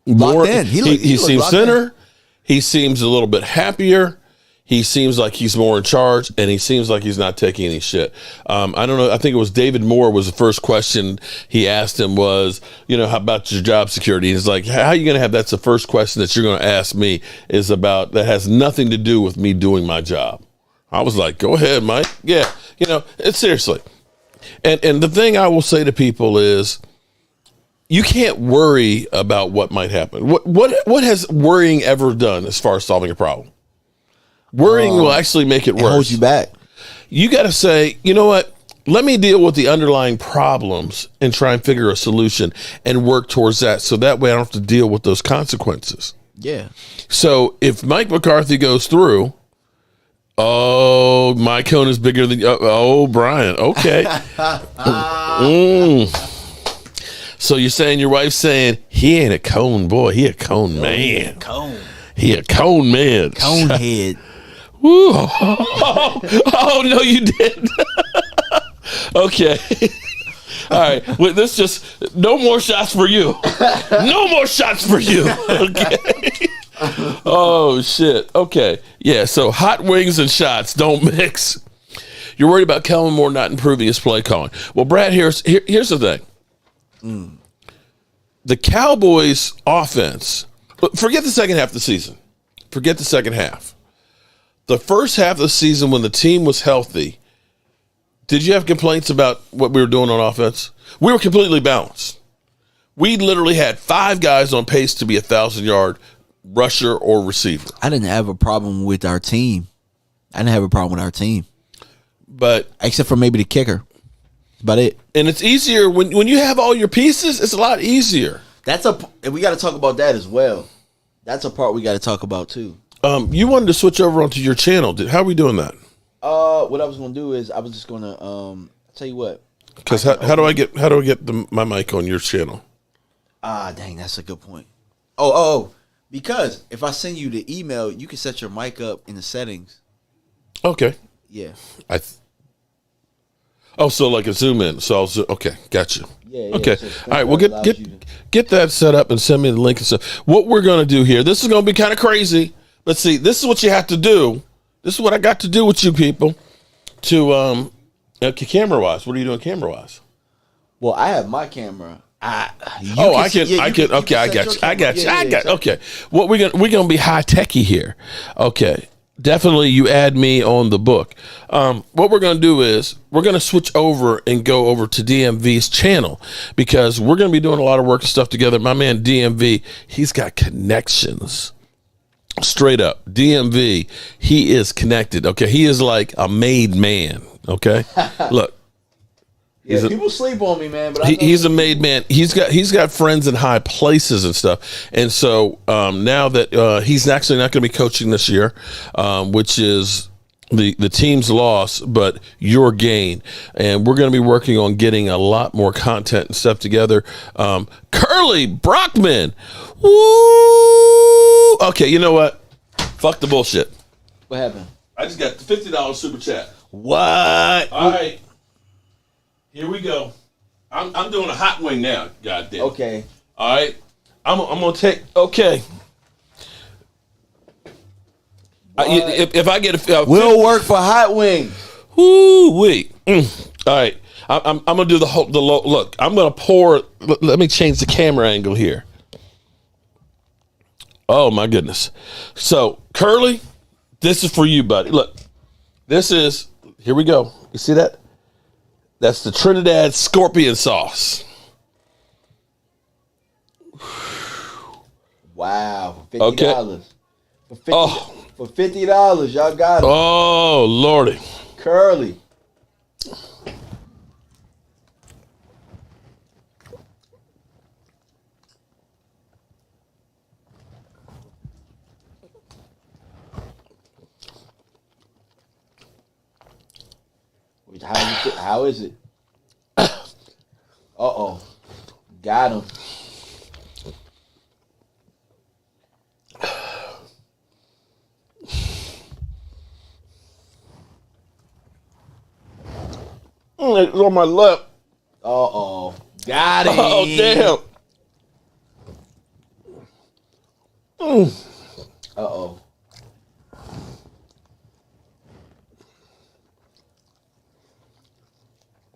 more.
Locked in.
He seems thinner. He seems a little bit happier. He seems like he's more in charge, and he seems like he's not taking any shit. I don't know. I think it was David Moore was the first question he asked him was, how about your job security? He's like, how are you going to have that's the first question that you're going to ask me is about that has nothing to do with me doing my job. I was like, go ahead, Mike. Yeah, it's seriously. And the thing I will say to people is, you can't worry about what might happen. What has worrying ever done as far as solving a problem? Worrying will actually make it worse.
It holds you back.
You got to say, you know what? Let me deal with the underlying problems and try and figure a solution and work towards that. So that way I don't have to deal with those consequences.
Yeah.
So if Mike McCarthy goes through, my cone is bigger than, Brian. Okay. So you're saying your wife's saying he ain't a cone boy. He a cone man.
Cone.
He a cone man.
Cone head.
Woo. Oh, no, you didn't. Okay. All right. Well, this just no more shots for you. No more shots for you. Okay. Oh shit. Okay. Yeah. So hot wings and shots don't mix. You're worried about Kellen Moore not improving his play calling. Well, Brad, here's the thing. The Cowboys offense. Forget the second half of the season. Forget the second half. The first half of the season, when the team was healthy, did you have complaints about what we were doing on offense? We were completely balanced. We literally had 5 guys on pace to be 1,000-yard rusher or receiver.
I didn't have a problem with our team.
But
except for maybe the kicker. That's about it.
And it's easier when you have all your pieces. It's a lot easier.
And we got to talk about that as well. That's a part we got to talk about too.
You wanted to switch over onto your channel. How are we doing that?
What I was gonna do is I was just gonna tell you what.
Because how do I get my mic on your channel?
Dang, that's a good point. Oh, because if I send you the email, you can set your mic up in the settings.
Okay.
Yeah.
So like a zoom in. So okay, gotcha.
Yeah.
Okay.
So
all right. Well, get that set up and send me the link and stuff. What we're gonna do here. This is gonna be kind of crazy. Let's see. This is what you have to do. This is what I got to do with you people. To camera wise. What are you doing camera wise?
Well, I have my camera.
I can. Okay, I got you. Okay. What we're gonna be high techy here. Okay. Definitely, you add me on the book. What we're going to do is we're going to switch over and go over to DMV's channel because we're going to be doing a lot of work and stuff together. My man DMV, he's got connections. Straight up, DMV, he is connected. Okay, he is like a made man. Okay, look.
Yeah, people sleep on me, man. But
he's a made man. He's got friends in high places and stuff. And so now that he's actually not going to be coaching this year, which is the team's loss, but your gain. And we're going to be working on getting a lot more content and stuff together. Curly Brockman. Woo! Okay, you know what? Fuck the bullshit.
What happened?
I just got the $50 super chat.
What?
All right. Here we go. I'm doing a hot wing now. Goddamn.
Okay.
All right. I'm gonna take. Okay. If I get a,
we'll work for hot wings.
Whoo wait. All right. I'm gonna do the look. I'm gonna pour. Let me change the camera angle here. Oh my goodness. So Curly, this is for you, buddy. Look, this is. Here we go. You see that? That's the Trinidad scorpion sauce.
Wow, for $50.
Okay.
For $50, y'all got it.
Oh Lordy.
Curly. How is it? Uh-oh. Got him.
It's on my lip.
Uh-oh. Got him.
Oh, damn.
Uh-oh.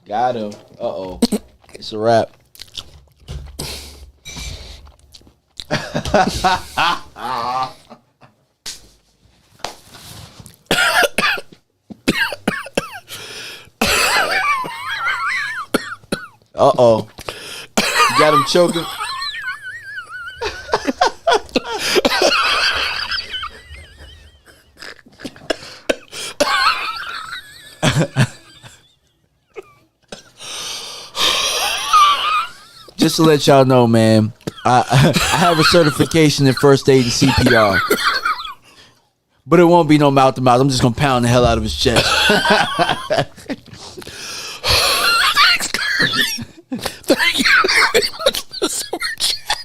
Got him. Uh-oh. It's a wrap. Uh-oh. You got him choking. Just to let y'all know, man, I have a certification in first aid and CPR. But it won't be no mouth to mouth. I'm just going to pound the hell out of his chest.
Thanks, Curly. Thank you very much for the super chat.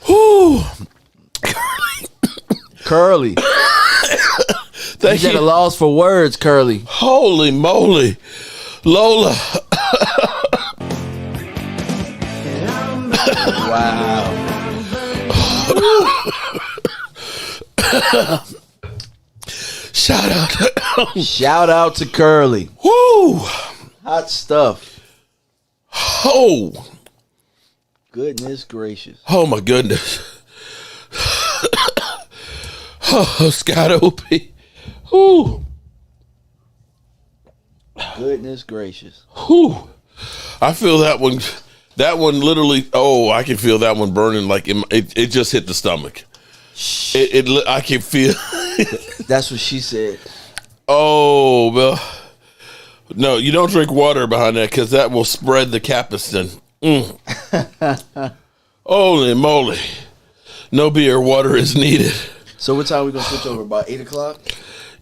Whew.
Curly.
Thank
He's at a
you.
loss for words, Curly.
Holy moly. Lola.
Wow.
Shout out.
Shout out to Curly.
Woo.
Hot stuff.
Oh.
Goodness gracious.
Oh my goodness. Oh, Scott Opie. Whoo.
Goodness gracious.
Whew. I feel that one. That one literally. Oh, I can feel that one burning. Like it just hit the stomach. I can feel.
That's what she said.
Oh well. No, you don't drink water behind that because that will spread the capsaicin. Holy moly! No beer, water is needed.
So what time are we gonna switch over? About 8 o'clock?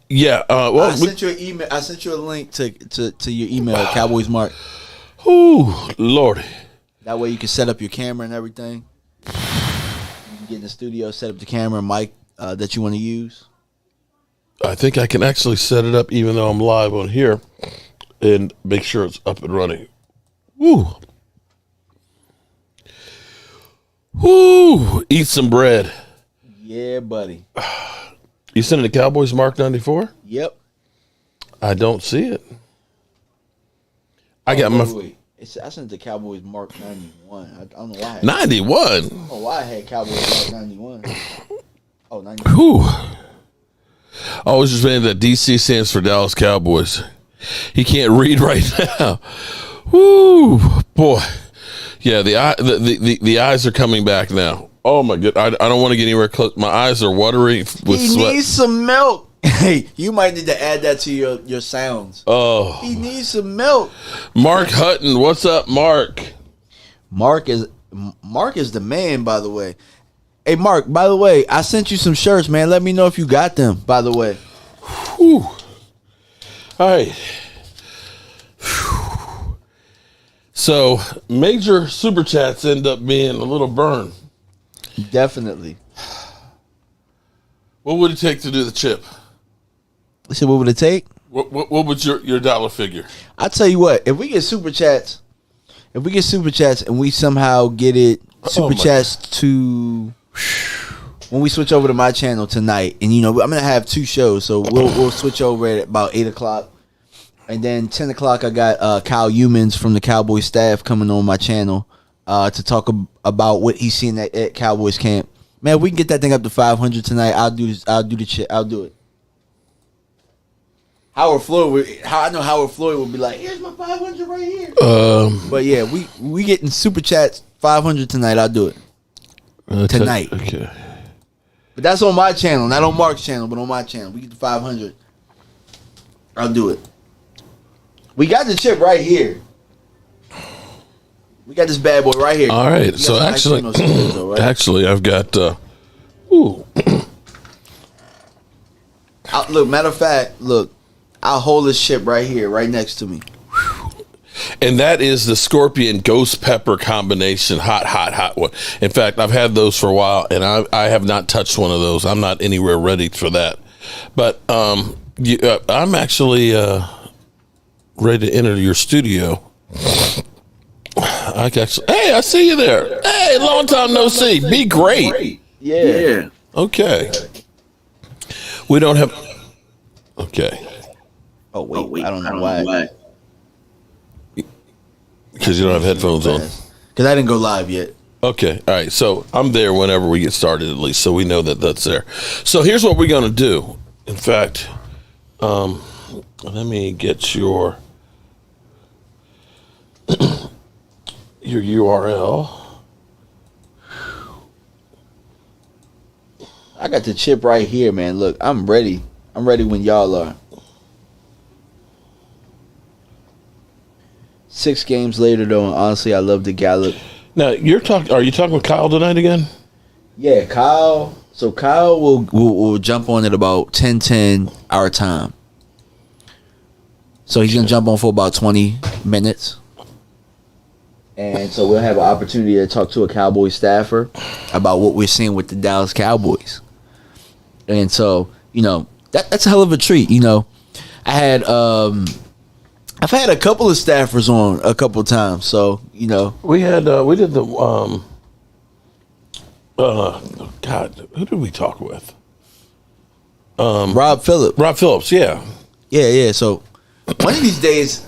Yeah. Well,
I sent you an email. I sent you a link to your email, Cowboys Mark.
Ooh, Lordy.
That way you can set up your camera and everything. You can get in the studio, set up the camera and mic that you want to use.
I think I can actually set it up even though I'm live on here and make sure it's up and running. Woo. Woo. Eat some bread.
Yeah, buddy.
You sent it to Cowboys Mark 94?
Yep.
I don't see it. I got
Wait. I sent it to Cowboys Mark 91. I don't know why.
91.
I don't know why I had Cowboys Mark 91. Oh, 91.
Whew. I always just saying that DC stands for Dallas Cowboys. He can't read right now. Woo, boy. Yeah, the eyes are coming back now. Oh my god, I don't want to get anywhere close. My eyes are watery with
He
sweat.
needs some milk. Hey, you might need to add that to your sounds.
Oh,
He needs some milk.
Mark Hutton, what's up, Mark?
Mark is the man, by the way. Hey, Mark, by the way, I sent you some shirts, man. Let me know if you got them, by the way.
Whew. All right. Whew. So, major super chats end up being a little burn.
Definitely.
What would it take to do the chip?
So what would it take?
What would your dollar figure?
I'll tell you what, if we get super chats and we somehow get it super chats to when we switch over to my channel tonight, and I'm gonna have two shows, so we'll switch over at about 8 o'clock. And then 10 o'clock I got Kyle Humans from the Cowboys staff coming on my channel to talk about what he's seen at Cowboys camp. Man, we can get that thing up to 500 tonight. I'll do the shit. I'll do it. Howard Floyd will be like, here's my 500 right here. But yeah, we getting super chats 500 tonight. I'll do it tonight.
Okay.
But that's on my channel, not on Mark's channel, but on my channel. We get to 500. I'll do it. We got the chip right here. We got this bad boy right here.
All right. So actually, actually, I've got. Ooh.
Look, matter of fact, I'll hold this chip right here, right next to me.
And that is the Scorpion Ghost Pepper combination. Hot one. In fact, I've had those for a while, and I have not touched one of those. I'm not anywhere ready for that. But I'm actually ready to enter your studio. Hey, I see you there. Hey, long time no see. Be great.
Yeah.
Okay. We don't have. Okay.
Oh wait, I don't know why.
Because you don't have headphones on.
Because I didn't go live yet.
Okay. All right. So I'm there whenever we get started, at least, so we know that that's there. So here's what we're going to do. In fact, let me get your URL.
I got the chip right here, man. Look, I'm ready. I'm ready when y'all are. 6 games later, though, and honestly, I love the Gallup.
Now, are you talking with Kyle tonight again?
Yeah, Kyle. So Kyle will jump on at about 10:10 our time. So he's gonna jump on for about 20 minutes, and so we'll have an opportunity to talk to a Cowboy staffer about what we're seeing with the Dallas Cowboys. And so, that's a hell of a treat. I've had a couple of staffers on a couple of times. So, we did the God, who did we talk with? Rob Phillips, yeah. Yeah. So one of these days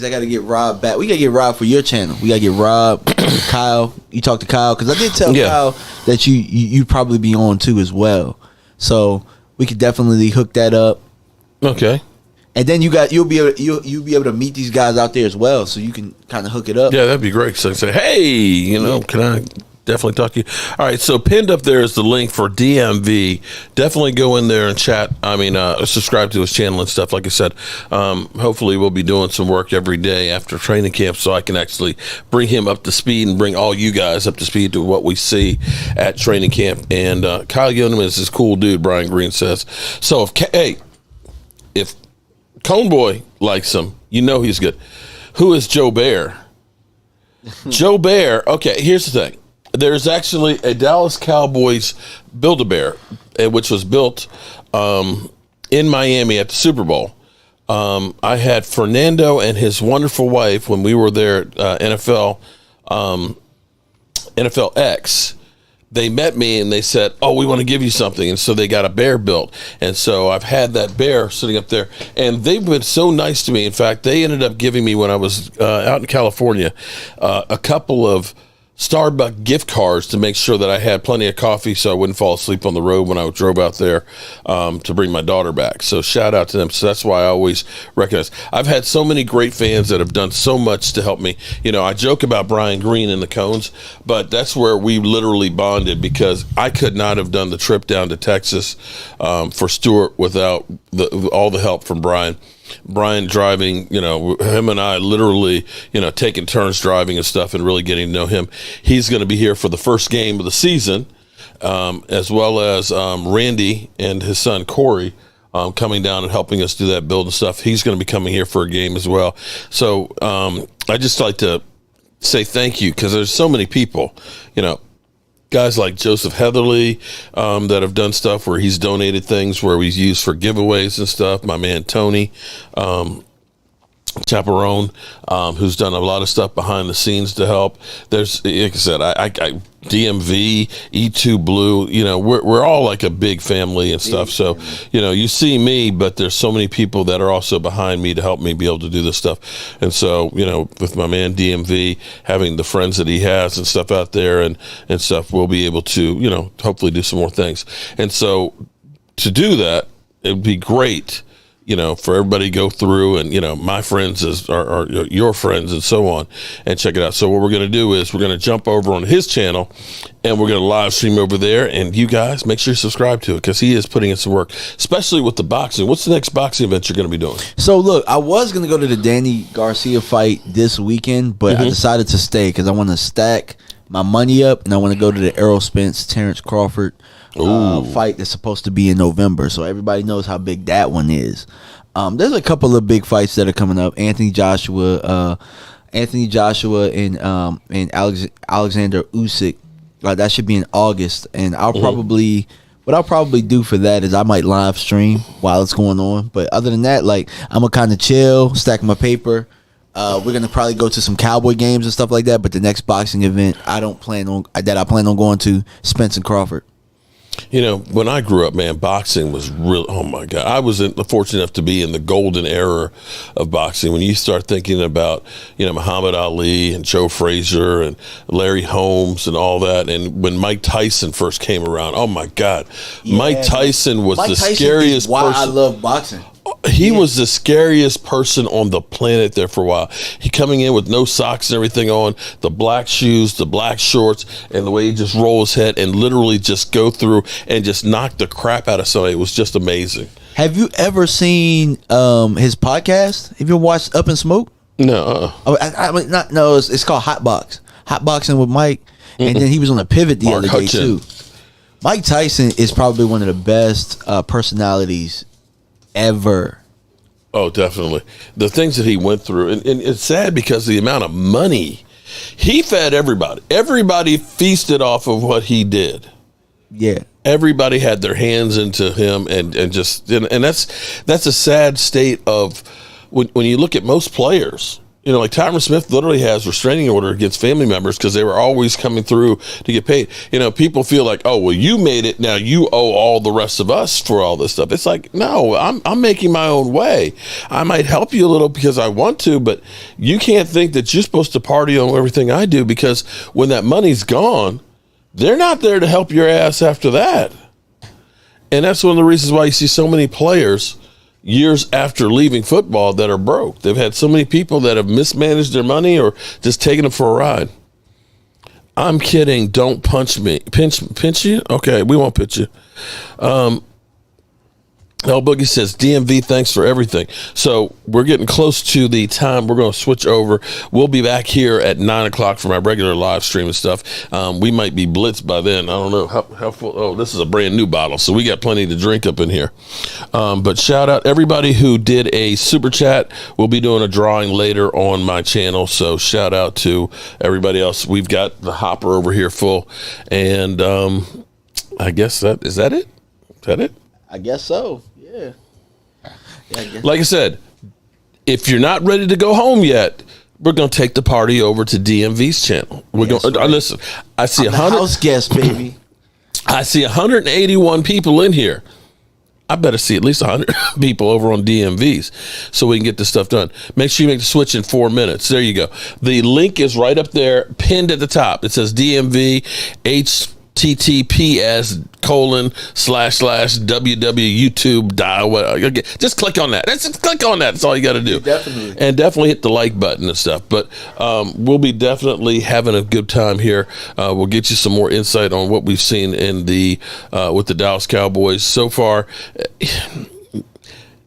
I got to get Rob back. We got to get Rob for your channel. We got to get Rob, Kyle. You talk to Kyle because I did tell Kyle that you'd probably be on too as well. So we could definitely hook that up. Okay. And then you'll be able to meet these guys out there as well, so you can kind of hook it up.
Yeah, that'd be great. So say, hey, can I definitely talk to you? All right, so pinned up there is the link for DMV. Definitely go in there and chat. Subscribe to his channel and stuff. Like I said, hopefully we'll be doing some work every day after training camp, so I can actually bring him up to speed and bring all you guys up to speed to what we see at training camp. And Kyle Youngman is this cool dude, Brian Green says. So if Cone Boy likes him, he's good. Who is Joe Bear? Joe Bear. Okay, here's the thing. There's actually a Dallas Cowboys Build-A-Bear, which was built in Miami at the Super Bowl. I had Fernando and his wonderful wife when we were there at NFL X. They met me and they said, "Oh, we want to give you something," and so they got a bear built. And so I've had that bear sitting up there, and they've been so nice to me. In fact, they ended up giving me, when I was out in California, a couple of Starbucks gift cards to make sure that I had plenty of coffee so I wouldn't fall asleep on the road when I drove out there to bring my daughter back. So shout out to them. So that's why I always recognize. I've had so many great fans that have done so much to help me. I joke about Brian Green and the Cones, but that's where we literally bonded, because I could not have done the trip down to Texas for Stuart without all the help from Brian. Brian driving, him and I literally, taking turns driving and stuff and really getting to know him. He's going to be here for the first game of the season, as well as Randy and his son Corey coming down and helping us do that build and stuff. He's going to be coming here for a game as well. So I just like to say thank you, because there's so many people, guys like Joseph Heatherly that have done stuff where he's donated things where he's used for giveaways and stuff. My man Tony Chaperone, who's done a lot of stuff behind the scenes to help. There's, like I said, I DMV, E2 Blue, we're all like a big family and stuff. So, you see me, but there's so many people that are also behind me to help me be able to do this stuff. And so, with my man DMV, having the friends that he has and stuff out there and stuff, we'll be able to, hopefully do some more things. And so to do that, it'd be great, for everybody to go through and, my friends are your friends and so on, and check it out. So what we're going to do is we're going to jump over on his channel and we're going to live stream over there. And you guys make sure you subscribe to it, because he is putting in some work, especially with the boxing. What's the next boxing event you're going to be doing?
So look, I was going to go to the Danny Garcia fight this weekend, but I decided to stay because I want to stack my money up, and I want to go to the Errol Spence, Terrence Crawford fight that's supposed to be in November. So everybody knows how big that one is. There's a couple of big fights that are coming up. Anthony Joshua and Alexander Usyk. That should be in August, and what I'll probably do for that is I might live stream while it's going on. But other than that, I'm gonna kind of chill, stack my paper. We're gonna probably go to some Cowboy games and stuff like that. But the next boxing event I plan on going to Spence and Crawford.
When I grew up, man, boxing was really, oh my God. I was fortunate enough to be in the golden era of boxing. When you start thinking about, Muhammad Ali and Joe Frazier and Larry Holmes and all that. And when Mike Tyson first came around, oh my God. Yeah. Mike Tyson was the scariest person.
Why I love boxing.
He was the scariest person on the planet there for a while. He coming in with no socks and everything on, the black shoes, the black shorts, and the way he just roll his head and literally just go through and just knock the crap out of somebody. It was just amazing.
Have you ever seen his podcast? Have you watched Up in Smoke?
No.
It's called Hot Box. Hot Boxing with Mike. And then he was on a Pivot the other day too. Mike Tyson is probably one of the best personalities ever.
Oh, definitely. The things that he went through, and it's sad because the amount of money he fed everybody. Everybody feasted off of what he did.
Yeah.
Everybody had their hands into him, and that's a sad state of when you look at most players. You know, like Tyron Smith literally has restraining order against family members because they were always coming through to get paid. You know, people feel like, oh, well, you made it, now you owe all the rest of us for all this stuff. It's like, no, I'm making my own way. I might help you a little because I want to, but you can't think that you're supposed to party on everything I do, because when that money's gone, they're not there to help your ass after that. And that's one of the reasons why you see so many players years after leaving football that are broke. They've had so many people that have mismanaged their money or just taken them for a ride. I'm kidding. Don't punch me. Pinch you? Okay, we won't pinch you. El Boogie says, DMV, thanks for everything. So we're getting close to the time. We're going to switch over. We'll be back here at 9 o'clock for my regular live stream and stuff. We might be blitzed by then. I don't know how full. Oh, this is a brand new bottle, so we got plenty to drink up in here. But shout out everybody who did a super chat. We'll be doing a drawing later on my channel, so shout out to everybody else. We've got the hopper over here full, and I guess is that it? Is that it?
I guess so. Yeah.
Like I said, if you're not ready to go home yet, we're going to take the party over to DMV's channel. We're going to listen. I see 100
house guest, baby.
I see 181 people in here. I better see at least 100 people over on DMV's so we can get this stuff done. Make sure you make the switch in 4 minutes. There you go. The link is right up there, pinned at the top. It says DMV https://www YouTube dial. Okay, just click on that. Just click on that. That's all you got to do.
Definitely.
And definitely hit the like button and stuff. But we'll be definitely having a good time here. We'll get you some more insight on what we've seen in the with the Dallas Cowboys so far.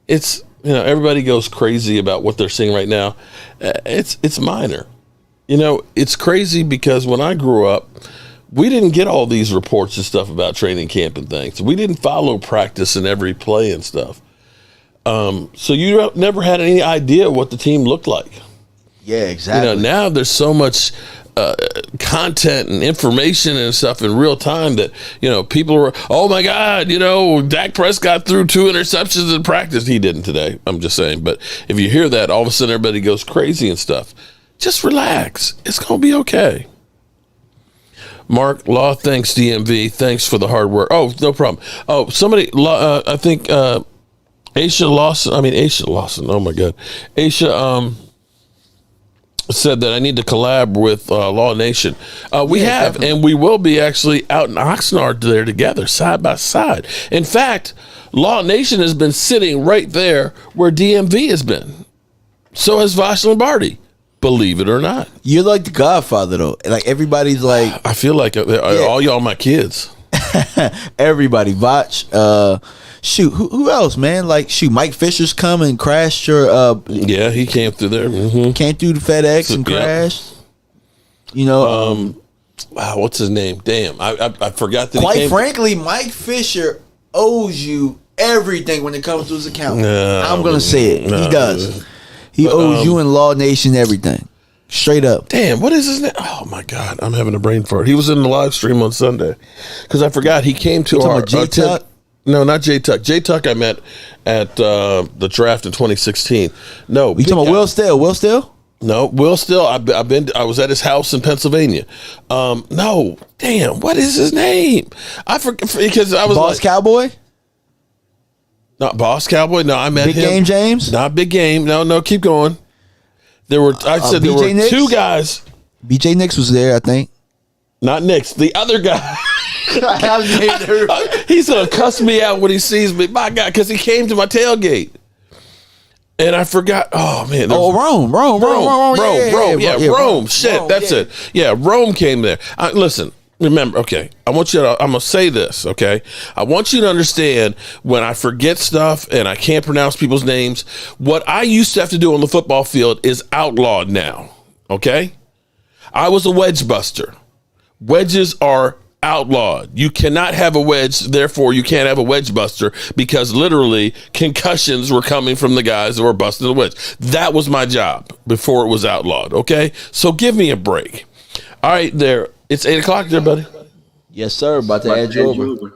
It's, you know, everybody goes crazy about what they're seeing right now. It's minor. You know, it's crazy because when I grew up, we didn't get all these reports and stuff about training camp and things. We didn't follow practice in every play and stuff. So you never had any idea what the team looked like.
Yeah, exactly.
You know, now there's so much content and information and stuff in real time that, you know, people are, oh my God, you know, Dak Prescott threw 2 interceptions in practice. He didn't today. I'm just saying. But if you hear that, all of a sudden everybody goes crazy and stuff. Just relax. It's going to be okay. Mark Law, thanks DMV. Thanks for the hard work. Oh, no problem. Oh, somebody, I think Aisha Lawson. Oh my God, Aisha said that I need to collab with Law Nation. We have, definitely. And we will be actually out in Oxnard there together, side by side. In fact, Law Nation has been sitting right there where DMV has been. So has Vash Lombardi. Believe it or not.
You're like the Godfather, though. Like, everybody's like...
I feel like all y'all my kids.
Everybody. Vach. Shoot, who else, man? Like, shoot, Mike Fisher's come and crashed your...
yeah, he came through there. Mm-hmm.
Came through the FedEx and crashed. You know...
wow, what's his name? Damn, I forgot that.
Quite frankly, Mike Fisher owes you everything when it comes to his account. I'm going to say it. He does. He owes you and Law Nation everything. Straight up.
Damn, what is his name? Oh, my God. I'm having a brain fart. He was in the live stream on Sunday. Because I forgot he came to our...
J-Tuck?
No, not J-Tuck. J-Tuck I met at the draft in 2016. No.
You talking about Will Still? Will Still?
No, Will Still. I was at his house in Pennsylvania. No. Damn, what is his name? I forget, because I was
Boss Cowboy?
Not Boss Cowboy. No, I met him.
Big Game James?
Not Big Game. No, keep going. There were, I said there were Nix? 2 guys.
BJ Nix was there, I think.
Not Nix, the other guy. He's going to cuss me out when he sees me. My God, because he came to my tailgate. And I forgot. Oh, man.
Rome.
Yeah, Rome. Shit, that's it. Yeah, Rome came there. Listen. Remember, okay, I'm going to say this, okay? I want you to understand when I forget stuff and I can't pronounce people's names, what I used to have to do on the football field is outlawed now, okay? I was a wedge buster. Wedges are outlawed. You cannot have a wedge, therefore you can't have a wedge buster, because literally concussions were coming from the guys that were busting the wedge. That was my job before it was outlawed, okay? So give me a break. All right, there. It's 8 o'clock there, buddy.
Yes, sir. About to add you over.